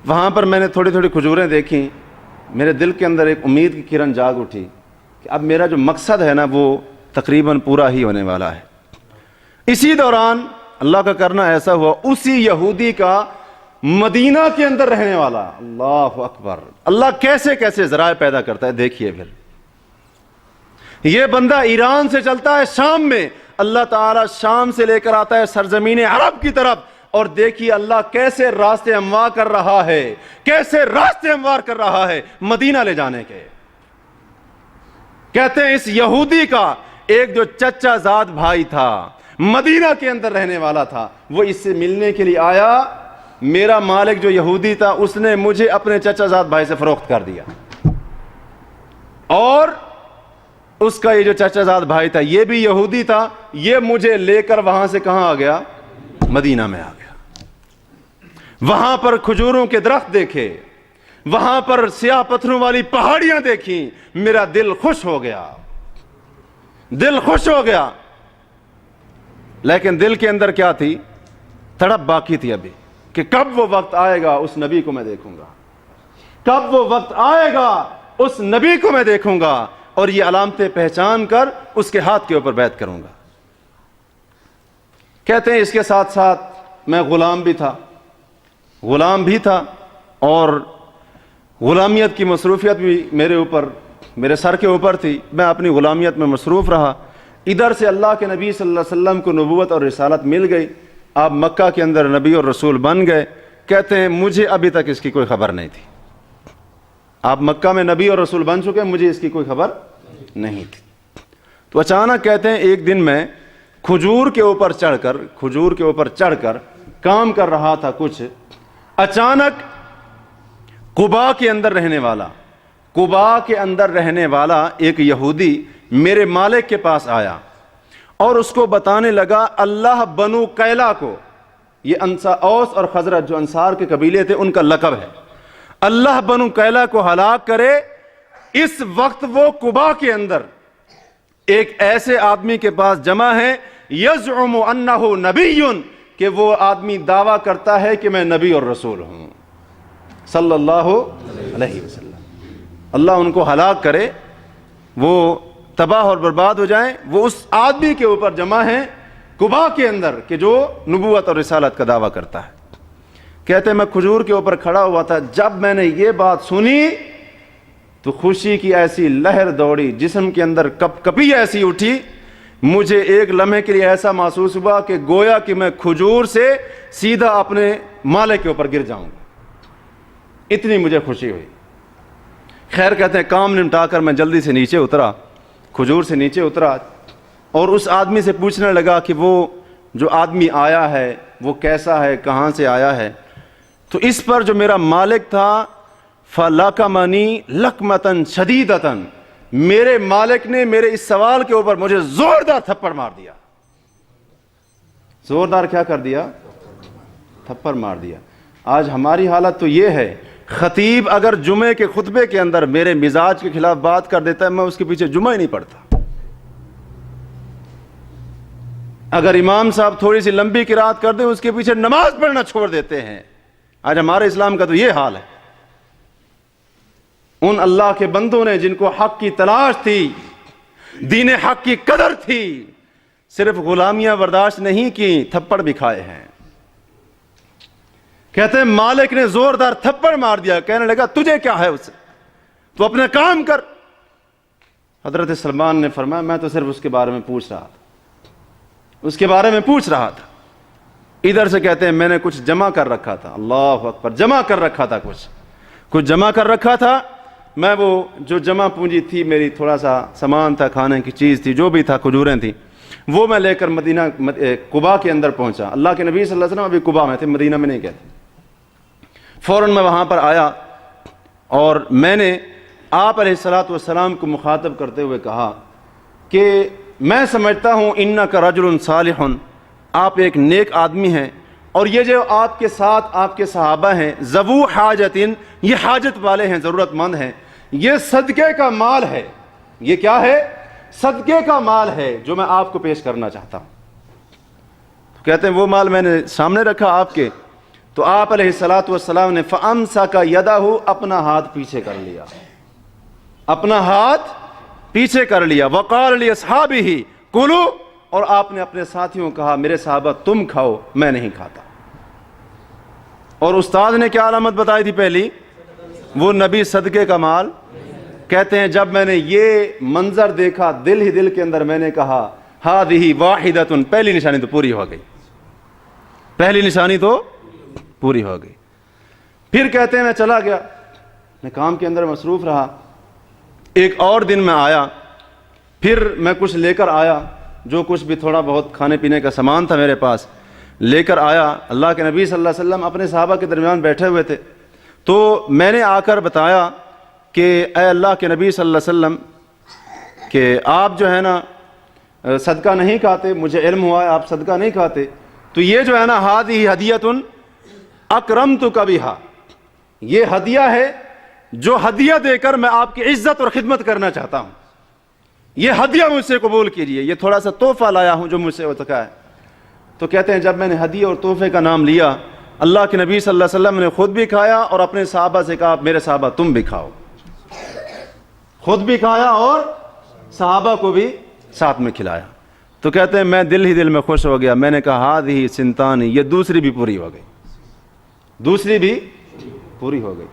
وہاں پر میں نے تھوڑی تھوڑی کھجوریں دیکھیں, میرے دل کے اندر ایک امید کی کرن جاگ اٹھی کہ اب میرا جو مقصد ہے نا وہ تقریباً پورا ہی ہونے والا ہے. اسی دوران اللہ کا کرنا ایسا ہوا, اسی یہودی کا مدینہ کے اندر رہنے والا, اللہ اکبر, اللہ کیسے کیسے ذرائع پیدا کرتا ہے. دیکھیے پھر یہ بندہ ایران سے چلتا ہے شام میں, اللہ تعالیٰ شام سے لے کر آتا ہے سرزمین عرب کی طرف, اور دیکھیے اللہ کیسے راستے ہموار کر رہا ہے, کیسے راستے ہموار کر رہا ہے مدینہ لے جانے کے. کہتے ہیں اس یہودی کا ایک جو چچا زاد بھائی تھا, مدینہ کے اندر رہنے والا تھا, وہ اس سے ملنے کے لیے آیا. میرا مالک جو یہودی تھا اس نے مجھے اپنے چچا زاد بھائی سے فروخت کر دیا, اور اس کا یہ جو چچا زاد بھائی تھا یہ بھی یہودی تھا, یہ مجھے لے کر وہاں سے کہاں آ گیا, مدینہ میں آ گیا. وہاں پر کھجوروں کے درخت دیکھے, وہاں پر سیاہ پتھروں والی پہاڑیاں دیکھیں, میرا دل خوش ہو گیا, دل خوش ہو گیا. لیکن دل کے اندر کیا تھی, تڑپ باقی تھی ابھی, کہ کب وہ وقت آئے گا اس نبی کو میں دیکھوں گا, کب وہ وقت آئے گا اس نبی کو میں دیکھوں گا. اور یہ علامتیں پہچان کر اس کے ہاتھ کے اوپر بیعت کروں گا۔ کہتے ہیں اس کے ساتھ ساتھ میں غلام بھی تھا اور غلامیت کی مصروفیت بھی میرے سر کے اوپر تھی، میں اپنی غلامیت میں مصروف رہا۔ ادھر سے اللہ کے نبی صلی اللہ علیہ وسلم کو نبوت اور رسالت مل گئی، آپ مکہ کے اندر نبی اور رسول بن گئے۔ کہتے ہیں مجھے ابھی تک اس کی کوئی خبر نہیں تھی، آپ مکہ میں نبی اور رسول بن چکے، مجھے اس کی کوئی خبر نہیں تھی۔ تو اچانک کہتے ہیں ایک دن میں کھجور کے اوپر چڑھ کر کام کر رہا تھا کچھ، اچانک قباء کے اندر رہنے والا ایک یہودی میرے مالک کے پاس آیا اور اس کو بتانے لگا اللہ بنو قیلا کو، یہ اوس اور خزرج جو انصار کے قبیلے تھے ان کا لقب ہے، اللہ بنو قیلا کو ہلاک کرے۔ اس وقت وہ قباء کے اندر ایک ایسے آدمی کے پاس جمع ہے یزعم انہ نبی، کہ وہ آدمی دعویٰ کرتا ہے کہ میں نبی اور رسول ہوں صلی اللہ علیہ وسلم۔ اللہ ان کو ہلاک کرے، وہ تباہ اور برباد ہو جائیں۔ وہ اس آدمی کے اوپر جمع ہیں قباء کے اندر کہ جو نبوت اور رسالت کا دعویٰ کرتا ہے۔ کہتے ہیں میں کھجور کے اوپر کھڑا ہوا تھا، جب میں نے یہ بات سنی تو خوشی کی ایسی لہر دوڑی، جسم کے اندر کپ کپی ایسی اٹھی، مجھے ایک لمحے کے لیے ایسا محسوس ہوا کہ گویا کہ میں کھجور سے سیدھا اپنے مالک کے اوپر گر جاؤں گا، اتنی مجھے خوشی ہوئی۔ خیر کہتے ہیں کام نمٹا کر میں جلدی سے نیچے اترا، کھجور سے نیچے اترا اور اس آدمی سے پوچھنے لگا کہ وہ جو آدمی آیا ہے وہ کیسا ہے، کہاں سے آیا ہے؟ تو اس پر جو میرا مالک تھا فَلَقَمَنِي لَقْمَةً شَدِيدَةً، میرے مالک نے میرے اس سوال کے اوپر مجھے زوردار تھپڑ مار دیا۔ زوردار کیا کر دیا؟ تھپڑ مار دیا۔ آج ہماری حالت تو یہ ہے، خطیب اگر جمعے کے خطبے کے اندر میرے مزاج کے خلاف بات کر دیتا ہے، میں اس کے پیچھے جمعہ ہی نہیں پڑھتا۔ اگر امام صاحب تھوڑی سی لمبی قرات کر دیں، اس کے پیچھے نماز پڑھنا چھوڑ دیتے ہیں۔ آج ہمارے اسلام کا تو یہ حال ہے۔ ان اللہ کے بندوں نے جن کو حق کی تلاش تھی، دین حق کی قدر تھی، صرف غلامیاں برداشت نہیں کی، تھپڑ بھی کھائے ہیں۔ کہتے ہیں مالک نے زوردار تھپڑ مار دیا، کہنے لگا تجھے کیا ہے اس سے، تو اپنا کام کر۔ حضرت سلمان نے فرمایا میں تو صرف اس کے بارے میں پوچھ رہا تھا، ادھر سے کہتے ہیں میں نے کچھ جمع کر رکھا تھا، اللہ اکبر، جمع کر رکھا تھا میں، وہ جو جمع پونجی تھی میری، تھوڑا سا سامان تھا، کھانے کی چیز تھی، جو بھی تھا، کھجوریں تھیں، وہ میں لے کر مدینہ قباء کے اندر پہنچا۔ اللہ کے نبی صلی اللہ علیہ وسلم ابھی قباء میں تھے، مدینہ میں نہیں گئے تھے۔ فوراً میں وہاں پر آیا اور میں نے آپ علیہ الصلوۃ والسلام کو مخاطب کرتے ہوئے کہا کہ میں سمجھتا ہوں انک رجل صالح، آپ ایک نیک آدمی ہیں، اور یہ جو آپ کے ساتھ آپ کے صحابہ ہیں ذو حاجتن، یہ حاجت والے ہیں، ضرورت مند ہیں، یہ صدقے کا مال ہے۔ یہ کیا ہے؟ صدقے کا مال ہے جو میں آپ کو پیش کرنا چاہتا ہوں۔ تو کہتے ہیں وہ مال میں نے سامنے رکھا آپ کے، تو آپ علیہ الصلوۃ والسلام نے فَأَمْسَكَ يَدَهُ، اپنا ہاتھ پیچھے کر لیا، وَقَالَ لِأَصْحَابِهِ كُلُوا، اور آپ نے اپنے ساتھیوں کو کہا میرے صحابہ تم کھاؤ، میں نہیں کھاتا۔ اور استاد نے کیا علامت بتائی تھی پہلی؟ وہ نبی صدقے کا مال۔ کہتے ہیں جب میں نے یہ منظر دیکھا، دل کے اندر میں نے کہا هَذِهِ وَاحِدَةٌ، پہلی نشانی تو پوری ہو گئی۔ پھر کہتے ہیں میں چلا گیا، میں کام کے اندر مصروف رہا۔ ایک اور دن میں آیا، پھر میں کچھ لے کر آیا، جو کچھ بھی تھوڑا بہت کھانے پینے کا سامان تھا میرے پاس لے کر آیا۔ اللہ کے نبی صلی اللہ علیہ وسلم اپنے صحابہ کے درمیان بیٹھے ہوئے تھے، تو میں نے آ کر بتایا کہ اے اللہ کے نبی صلی اللہ علیہ وسلم کہ آپ جو ہے نا صدقہ نہیں کھاتے، مجھے علم ہوا ہے آپ صدقہ نہیں کھاتے، تو یہ جو ہے نا ہذہ ہدیۃ اکرمتک بہا، یہ ہدیہ ہے جو ہدیہ دے کر میں آپ کی عزت اور خدمت کرنا چاہتا ہوں، یہ ہدیہ مجھ سے قبول کیجیے، یہ تھوڑا سا تحفہ لایا ہوں جو مجھ سے ہو سکا ہے۔ تو کہتے ہیں جب میں نے ہدیہ اور تحفے کا نام لیا، اللہ کے نبی صلی اللہ علیہ وسلم نے خود بھی کھایا اور اپنے صحابہ سے کہا میرے صحابہ تم بھی کھاؤ، خود بھی کھایا اور صحابہ کو بھی ساتھ میں کھلایا۔ تو کہتے ہیں میں دل ہی دل میں خوش ہو گیا، میں نے کہا ہادھی سنتانی، یہ دوسری بھی پوری ہو گئی، دوسری بھی پوری ہو گئی۔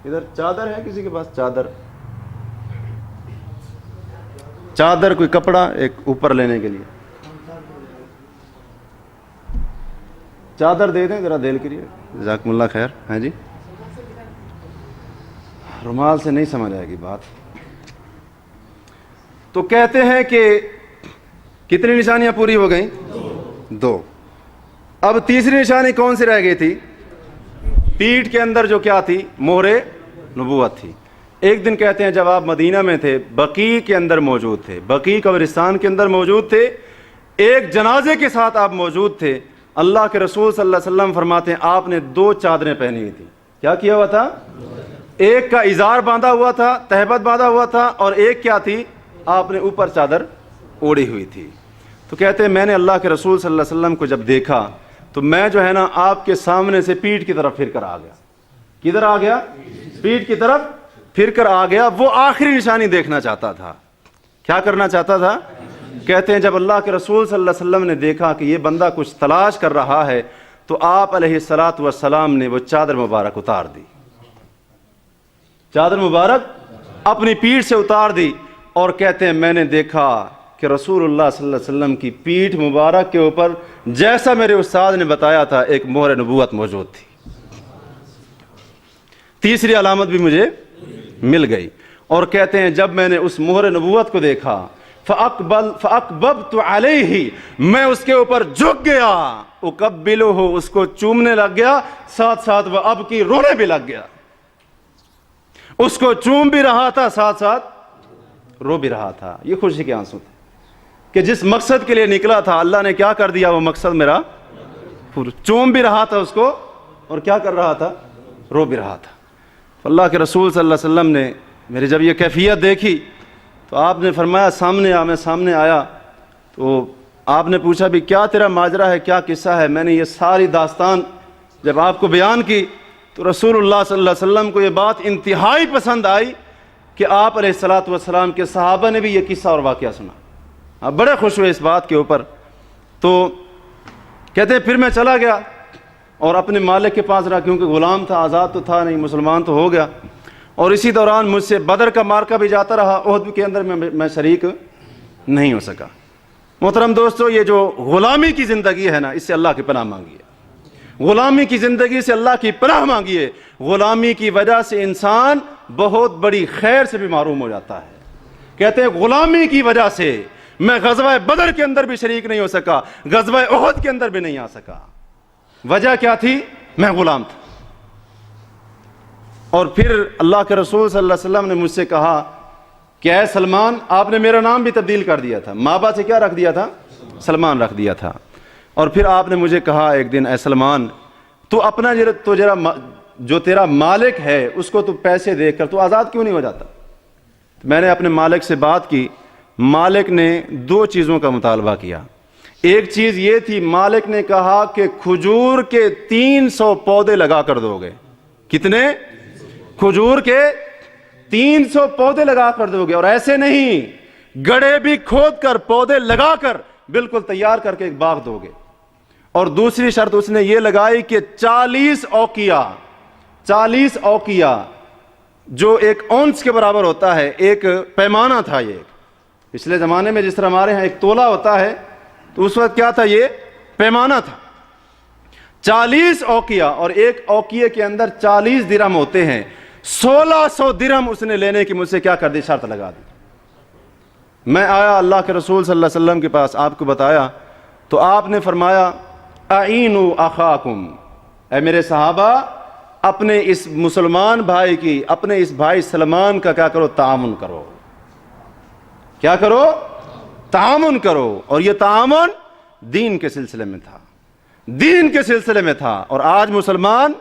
ادھر چادر ہے کسی کے پاس؟ چادر کوئی کپڑا ایک اوپر لینے کے لیے، چادر دے دیں ذرا دل کے لیے، جزاکم اللہ خیر۔ ہاں جی، رومال سے نہیں سمجھ آئے گی بات۔ تو کہتے ہیں کہ کتنی نشانیاں پوری ہو گئیں؟ 2۔ اب تیسری نشانی کون سی رہ گئی تھی؟ پیٹھ کے اندر جو کیا تھی؟ مہر نبوت تھی۔ ایک دن کہتے ہیں جب آپ مدینہ میں تھے، بقیع کے اندر موجود تھے، بقیع قبرستان کے اندر موجود تھے، ایک جنازے کے ساتھ آپ موجود تھے، اللہ کے رسول صلی اللہ علیہ وسلم فرماتے ہیں آپ نے 2 چادریں پہنی ہوئی تھی۔ کیا کیا ہوا تھا؟ ایک کا ازار باندھا ہوا تھا، تہبت باندھا ہوا تھا، اور ایک کیا تھی؟ آپ نے اوپر چادر اوڑھی ہوئی تھی۔ تو کہتے ہیں میں نے اللہ کے رسول صلی اللہ علیہ وسلم کو جب دیکھا تو میں جو ہے نا آپ کے سامنے سے پیٹھ کی طرف پھر کر آ گیا۔ کدھر آ گیا؟ پیٹھ کی طرف پھر کر آ گیا۔ وہ آخری نشانی دیکھنا چاہتا تھا۔ کیا کرنا چاہتا تھا؟ کہتے ہیں جب اللہ کے رسول صلی اللہ علیہ وسلم نے دیکھا کہ یہ بندہ کچھ تلاش کر رہا ہے تو آپ علیہ الصلوۃ والسلام نے وہ چادر مبارک اتار دی، چادر مبارک اپنی پیٹھ سے اتار دی، اور کہتے ہیں میں نے دیکھا کہ رسول اللہ صلی اللہ علیہ وسلم کی پیٹھ مبارک کے اوپر جیسا میرے استاد نے بتایا تھا ایک مہر نبوت موجود تھی۔ تیسری علامت بھی مجھے مل گئی، اور کہتے ہیں جب میں نے اس مہر نبوت کو دیکھا فَأَقْبَبْتُ عَلَيْهِ، میں اس کے اوپر جھک گیا، اقبلہ، اس کو چومنے لگ گیا، ساتھ ساتھ وہ اب کی رونے بھی لگ گیا، اس کو چوم بھی رہا تھا ساتھ ساتھ رو بھی رہا تھا۔ یہ خوشی کے آنسو تھے کہ جس مقصد کے لیے نکلا تھا اللہ نے کیا کر دیا، وہ مقصد میرا چوم بھی رہا تھا اس کو، اور کیا کر رہا تھا؟ رو بھی رہا تھا۔ اللہ کے رسول صلی اللہ علیہ وسلم نے میری جب یہ کیفیت دیکھی تو آپ نے فرمایا سامنے آ۔ میں سامنے آیا تو آپ نے پوچھا بھی کیا تیرا ماجرا ہے، کیا قصہ ہے؟ میں نے یہ ساری داستان جب آپ کو بیان کی تو رسول اللہ صلی اللہ علیہ وسلم کو یہ بات انتہائی پسند آئی کہ آپ علیہ الصلوۃ والسلام کے صحابہ نے بھی یہ قصہ اور واقعہ سنا، آپ بڑے خوش ہوئے اس بات کے اوپر۔ تو کہتے ہیں پھر میں چلا گیا اور اپنے مالک کے پاس رہا، کیونکہ غلام تھا، آزاد تو تھا نہیں، مسلمان تو ہو گیا، اور اسی دوران مجھ سے بدر کا مارکہ بھی جاتا رہا، احد کے اندر میں شریک نہیں ہو سکا۔ محترم دوستو، یہ جو غلامی کی زندگی ہے نا، اس سے اللہ کی پناہ مانگیے، غلامی کی زندگی سے اللہ کی پناہ مانگیے۔ غلامی کی وجہ سے انسان بہت بڑی خیر سے بھی محروم ہو جاتا ہے۔ کہتے ہیں غلامی کی وجہ سے میں غزوہ بدر کے اندر بھی شریک نہیں ہو سکا، غزوہ احد کے اندر بھی نہیں آ سکا۔ وجہ کیا تھی؟ میں غلام تھا۔ اور پھر اللہ کے رسول صلی اللہ علیہ وسلم نے مجھ سے کہا کہ اے سلمان، آپ نے میرا نام بھی تبدیل کر دیا تھا، مابا سے کیا رکھ دیا تھا؟ سلمان رکھ دیا تھا۔ اور پھر آپ نے مجھے کہا ایک دن، اے سلمان، تو اپنا جو تیرا مالک ہے اس کو تو پیسے دے کر تو آزاد کیوں نہیں ہو جاتا؟ میں نے اپنے مالک سے بات کی، مالک نے 2 چیزوں کا مطالبہ کیا۔ ایک چیز یہ تھی، مالک نے کہا کہ کھجور کے 300 پودے لگا کر دو گے۔ کتنے؟ کھجور کے 300 پودے لگا کر دو گے، اور ایسے نہیں، گڑھے بھی کھود کر پودے لگا کر بالکل تیار کر کے ایک باغ دو گے۔ اور دوسری شرط اس نے یہ لگائی کہ 40 اوقیہ جو 1 اونس کے برابر ہوتا ہے، ایک پیمانہ تھا۔ یہ پچھلے زمانے میں جس طرح ہمارے ہاں ایک تولہ ہوتا ہے، تو اس وقت کیا تھا؟ یہ پیمانہ تھا۔ 40 اوقیہ، اور 1 اوقیے کے اندر 40 درہم ہوتے ہیں۔ 1600 درہم اس نے لینے کی مجھ سے کیا کر دی؟ شرط لگا دی۔ میں آیا اللہ کے رسول صلی اللہ علیہ وسلم کے پاس، آپ کو بتایا تو آپ نے فرمایا اعینوا اخاکم، اے میرے صحابہ، اپنے اس مسلمان بھائی کی، اپنے اس بھائی سلمان کا کیا کرو؟ تعاون کرو۔ کیا کرو؟ تعاون کرو۔ اور یہ تعاون دین کے سلسلے میں تھا، دین کے سلسلے میں تھا۔ اور آج مسلمان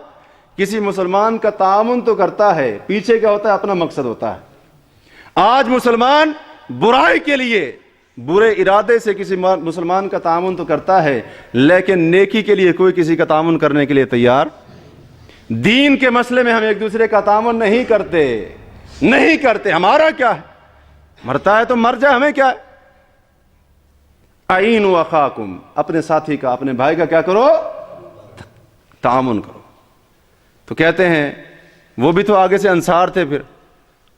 کسی مسلمان کا تعاون تو کرتا ہے، پیچھے کیا ہوتا ہے؟ اپنا مقصد ہوتا ہے۔ آج مسلمان برائی کے لیے، برے ارادے سے کسی مسلمان کا تعاون تو کرتا ہے، لیکن نیکی کے لیے کوئی کسی کا تعاون کرنے کے لیے تیار۔ دین کے مسئلے میں ہم ایک دوسرے کا تعاون نہیں کرتے۔ ہمارا کیا ہے؟ مرتا ہے تو مر جائے، ہمیں کیا ہے؟ اعینوا اخاکم، اپنے ساتھی کا، اپنے بھائی کا کیا کرو؟ تعاون کرو۔ تو کہتے ہیں وہ بھی تو آگے سے انصار تھے، پھر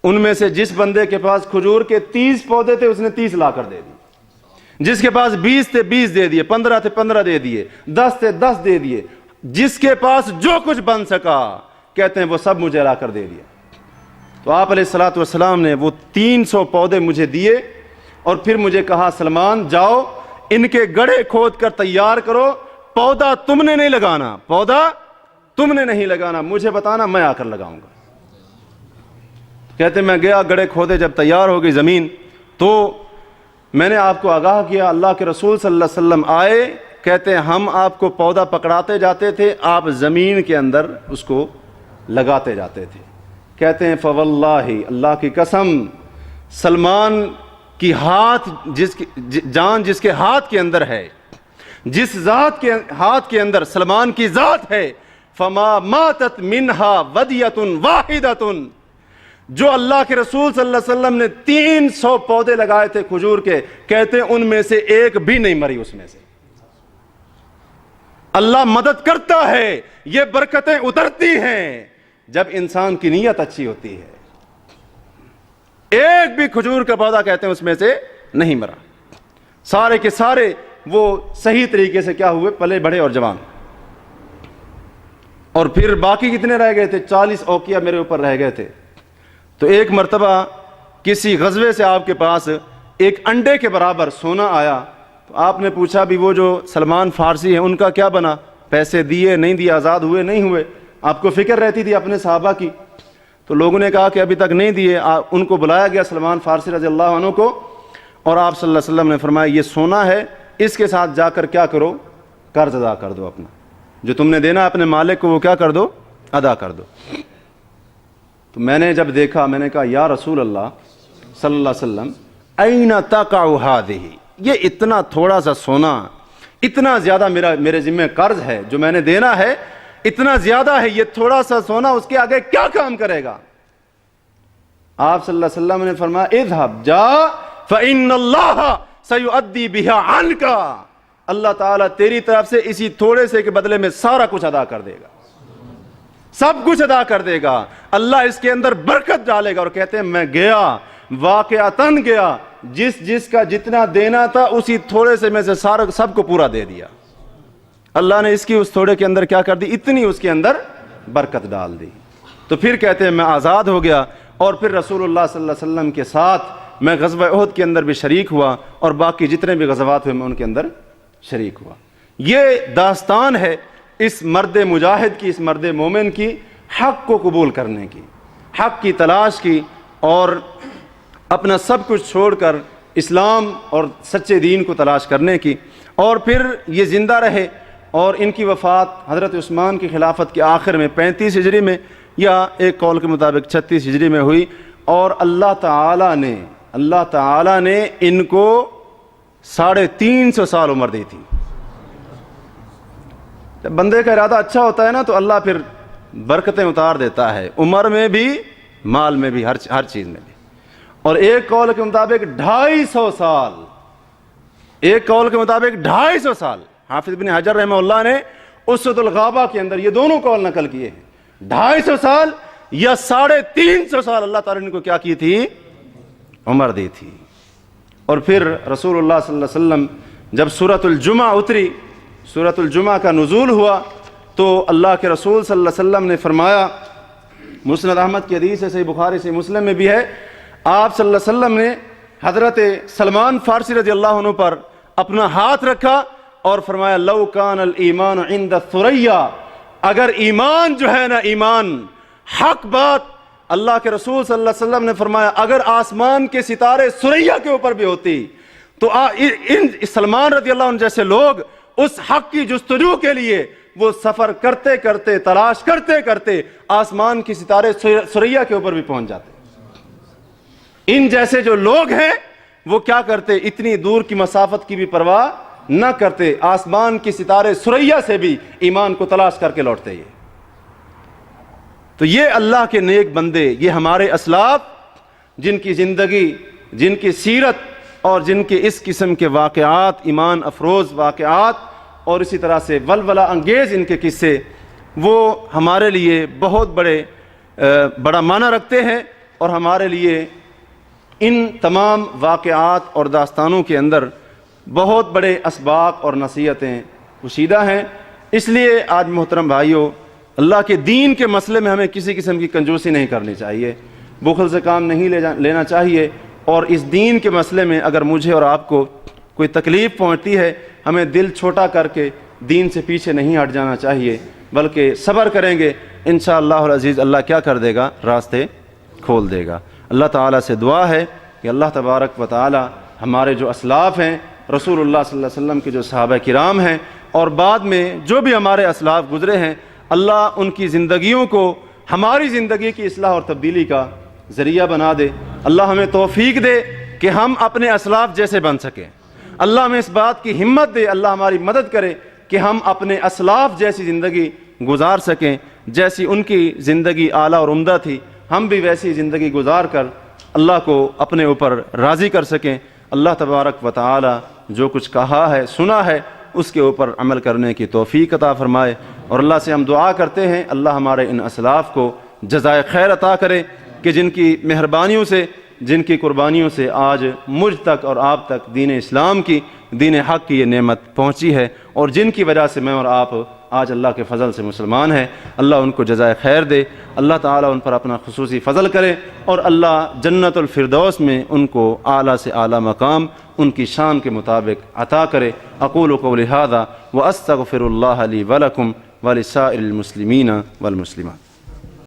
ان میں سے جس بندے کے پاس کھجور کے 30 پودے تھے اس نے 30 لا کر دے دیے، جس کے پاس 20 تھے 20 دے دیے، 15 تھے 15 دے دیے، 10 تھے 10 دے دیے، جس کے پاس جو کچھ بن سکا کہتے ہیں وہ سب مجھے لا کر دے دیا۔ تو آپ علیہ الصلوۃ والسلام نے وہ 300 پودے مجھے دیے اور پھر مجھے کہا سلمان جاؤ ان کے گڑھے کھود کر تیار کرو، پودا تم نے نہیں لگانا، پودا تم نے نہیں لگانا، مجھے بتانا میں آ کر لگاؤں گا۔ کہتے میں گیا، گڑھے کھودے، جب تیار ہو گئی زمین تو میں نے آپ کو آگاہ کیا، اللہ کے رسول صلی اللہ علیہ وسلم آئے، کہتے ہیں ہم آپ کو پودا پکڑاتے جاتے تھے، آپ زمین کے اندر اس کو لگاتے جاتے تھے۔ کہتے ہیں فواللہ، اللہ کی قسم، سلمان کی جان جس کے ہاتھ کے اندر ہے، جس ذات کے ہاتھ کے اندر سلمان کی ذات ہے، فما ماتت منہا ودیۃ واحدۃ، جو اللہ کے رسول صلی اللہ علیہ وسلم نے 300 پودے لگائے تھے کھجور کے، کہتے ہیں ان میں سے ایک بھی نہیں مری اس میں سے۔ اللہ مدد کرتا ہے، یہ برکتیں اترتی ہیں جب انسان کی نیت اچھی ہوتی ہے۔ ایک بھی کھجور کا پودا کہتے ہیں اس میں سے نہیں مرا، سارے کے سارے وہ صحیح طریقے سے کیا ہوئے، پلے بڑھے اور جوان۔ اور پھر باقی کتنے رہ گئے تھے؟ 40 اوقیہ میرے اوپر رہ گئے تھے۔ تو ایک مرتبہ کسی غزوے سے آپ کے پاس ایک انڈے کے برابر سونا آیا، تو آپ نے پوچھا بھی وہ جو سلمان فارسی ہیں ان کا کیا بنا؟ پیسے دیے نہیں دیے، آزاد ہوئے نہیں ہوئے؟ آپ کو فکر رہتی تھی اپنے صحابہ کی۔ تو لوگوں نے کہا کہ ابھی تک نہیں دیے۔ ان کو بلایا گیا سلمان فارسی رضی اللہ عنہ کو، اور آپ صلی اللہ علیہ وسلم نے فرمایا یہ سونا ہے، اس کے ساتھ جا کر کیا کرو؟ قرض ادا کر دو، اپنا جو تم نے دینا اپنے مالک کو وہ کیا کر دو؟ ادا کر دو۔ تو میں نے جب دیکھا میں نے کہا یا رسول اللہ صلی اللہ علیہ وسلم این تقع ہذہ، یہ اتنا تھوڑا سا سونا، اتنا زیادہ میرے ذمہ قرض ہے جو میں نے دینا ہے، اتنا زیادہ ہے، یہ تھوڑا سا سونا اس کے آگے کیا کام کرے گا؟ آپ صلی اللہ علیہ وسلم نے فرمایا اذهب جا فإن اللہ سیؤدی بہا عنک، اللہ تعالیٰ تیری طرف سے اسی تھوڑے سے کے بدلے میں سارا کچھ ادا کر دے گا، سب کچھ ادا کر دے گا، اللہ اس کے اندر برکت ڈالے گا۔ اور کہتے ہیں میں گیا، واقعتاً گیا، جس کا جتنا دینا تھا اسی تھوڑے سے میں سے سب کو پورا دے دیا۔ اللہ نے اس کی اس تھوڑے کے اندر کیا کر دی؟ اتنی اس کے اندر برکت ڈال دی۔ تو پھر کہتے ہیں میں آزاد ہو گیا، اور پھر رسول اللہ صلی اللہ علیہ وسلم کے ساتھ میں غزوہ احد کے اندر بھی شریک ہوا، اور باقی جتنے بھی غزوات ہوئے میں ان کے اندر شریک ہوا۔ یہ داستان ہے اس مرد مجاہد کی، اس مرد مومن کی، حق کو قبول کرنے کی، حق کی تلاش کی، اور اپنا سب کچھ چھوڑ کر اسلام اور سچے دین کو تلاش کرنے کی۔ اور پھر یہ زندہ رہے، اور ان کی وفات حضرت عثمان کی خلافت کے آخر میں 35 ہجری میں، یا ایک قول کے مطابق 36 ہجری میں ہوئی، اور اللہ تعالیٰ نے ان کو 350 سال عمر دی تھی۔ جب بندے کا ارادہ اچھا ہوتا ہے نا تو اللہ پھر برکتیں اتار دیتا ہے، عمر میں بھی، مال میں بھی، ہر چیز میں بھی۔ اور ایک قول کے مطابق 250 سال، ایک قول کے مطابق 250 سال، حافظ بن حجر رحمہ اللہ نے اسد الغابہ کے اندر یہ دونوں قول نقل کیے ہیں، 250 سال یا 350 سال اللہ تعالیٰ نے ان کو کیا کی تھی؟ عمر دی تھی۔ اور پھر رسول اللہ صلی اللہ علیہ وسلم جب سورۃ الجمعہ اتری، سورۃ الجمعہ کا نزول ہوا، تو اللہ کے رسول صلی اللہ علیہ وسلم نے فرمایا، مسند احمد کی حدیث ہے، صحیح بخاری سے مسلم میں بھی ہے، آپ صلی اللہ علیہ وسلم نے حضرت سلمان فارسی رضی اللہ عنہ پر اپنا ہاتھ رکھا اور فرمایا لو کان الایمان عند الثریا، اگر ایمان جو ہے نا، ایمان حق بات، اللہ کے رسول صلی اللہ علیہ وسلم نے فرمایا اگر آسمان کے ستارے ثریا کے اوپر بھی ہوتی تو ان سلمان رضی اللہ عنہ جیسے لوگ اس حق کی جستجو کے لیے وہ سفر کرتے کرتے، تلاش کرتے کرتے آسمان کی ستارے ثریا کے اوپر بھی پہنچ جاتے۔ ان جیسے جو لوگ ہیں وہ کیا کرتے؟ اتنی دور کی مسافت کی بھی پرواہ نہ کرتے، آسمان کی ستارے ثریا سے بھی ایمان کو تلاش کر کے لوٹتے۔ یہ تو یہ اللہ کے نیک بندے، یہ ہمارے اسلاف جن کی زندگی جن کی سیرت اور جن کے اس قسم کے واقعات، ایمان افروز واقعات اور اسی طرح سے ولولہ انگیز ان کے قصے، وہ ہمارے لیے بہت بڑا معنی رکھتے ہیں، اور ہمارے لیے ان تمام واقعات اور داستانوں کے اندر بہت بڑے اسباق اور نصیحتیں پوشیدہ ہیں۔ اس لیے آج محترم بھائیوں، اللہ کے دین کے مسئلے میں ہمیں کسی قسم کی کنجوسی نہیں کرنی چاہیے، بخل سے کام نہیں لینا چاہیے، اور اس دین کے مسئلے میں اگر مجھے اور آپ کو کوئی تکلیف پہنچتی ہے، ہمیں دل چھوٹا کر کے دین سے پیچھے نہیں ہٹ جانا چاہیے، بلکہ صبر کریں گے، انشاءاللہ العزیز اللہ کیا کر دے گا؟ راستے کھول دے گا۔ اللہ تعالیٰ سے دعا ہے کہ اللہ تبارک و تعالیٰ ہمارے جو اسلاف ہیں، رسول اللہ صلی اللہ علیہ وسلم کے جو صحابہ کرام ہیں، اور بعد میں جو بھی ہمارے اسلاف گزرے ہیں، اللہ ان کی زندگیوں کو ہماری زندگی کی اصلاح اور تبدیلی کا ذریعہ بنا دے۔ اللہ ہمیں توفیق دے کہ ہم اپنے اسلاف جیسے بن سکیں۔ اللہ ہمیں اس بات کی ہمت دے، اللہ ہماری مدد کرے کہ ہم اپنے اسلاف جیسی زندگی گزار سکیں، جیسی ان کی زندگی اعلیٰ اور عمدہ تھی، ہم بھی ویسی زندگی گزار کر اللہ کو اپنے اوپر راضی کر سکیں۔ اللہ تبارک و تعالی جو کچھ کہا ہے، سنا ہے، اس کے اوپر عمل کرنے کی توفیق عطا فرمائے، اور اللہ سے ہم دعا کرتے ہیں اللہ ہمارے ان اسلاف کو جزائے خیر عطا کرے کہ جن کی مہربانیوں سے، جن کی قربانیوں سے آج مجھ تک اور آپ تک دین اسلام کی، دین حق کی یہ نعمت پہنچی ہے، اور جن کی وجہ سے میں اور آپ آج اللہ کے فضل سے مسلمان ہیں۔ اللہ ان کو جزائے خیر دے، اللہ تعالیٰ ان پر اپنا خصوصی فضل کرے، اور اللہ جنت الفردوس میں ان کو اعلیٰ سے اعلیٰ مقام ان کی شان کے مطابق عطا کرے۔ اقول قولی ھذا واستغفر اللہ لی ولکم ولسائر المسلمین والمسلمات۔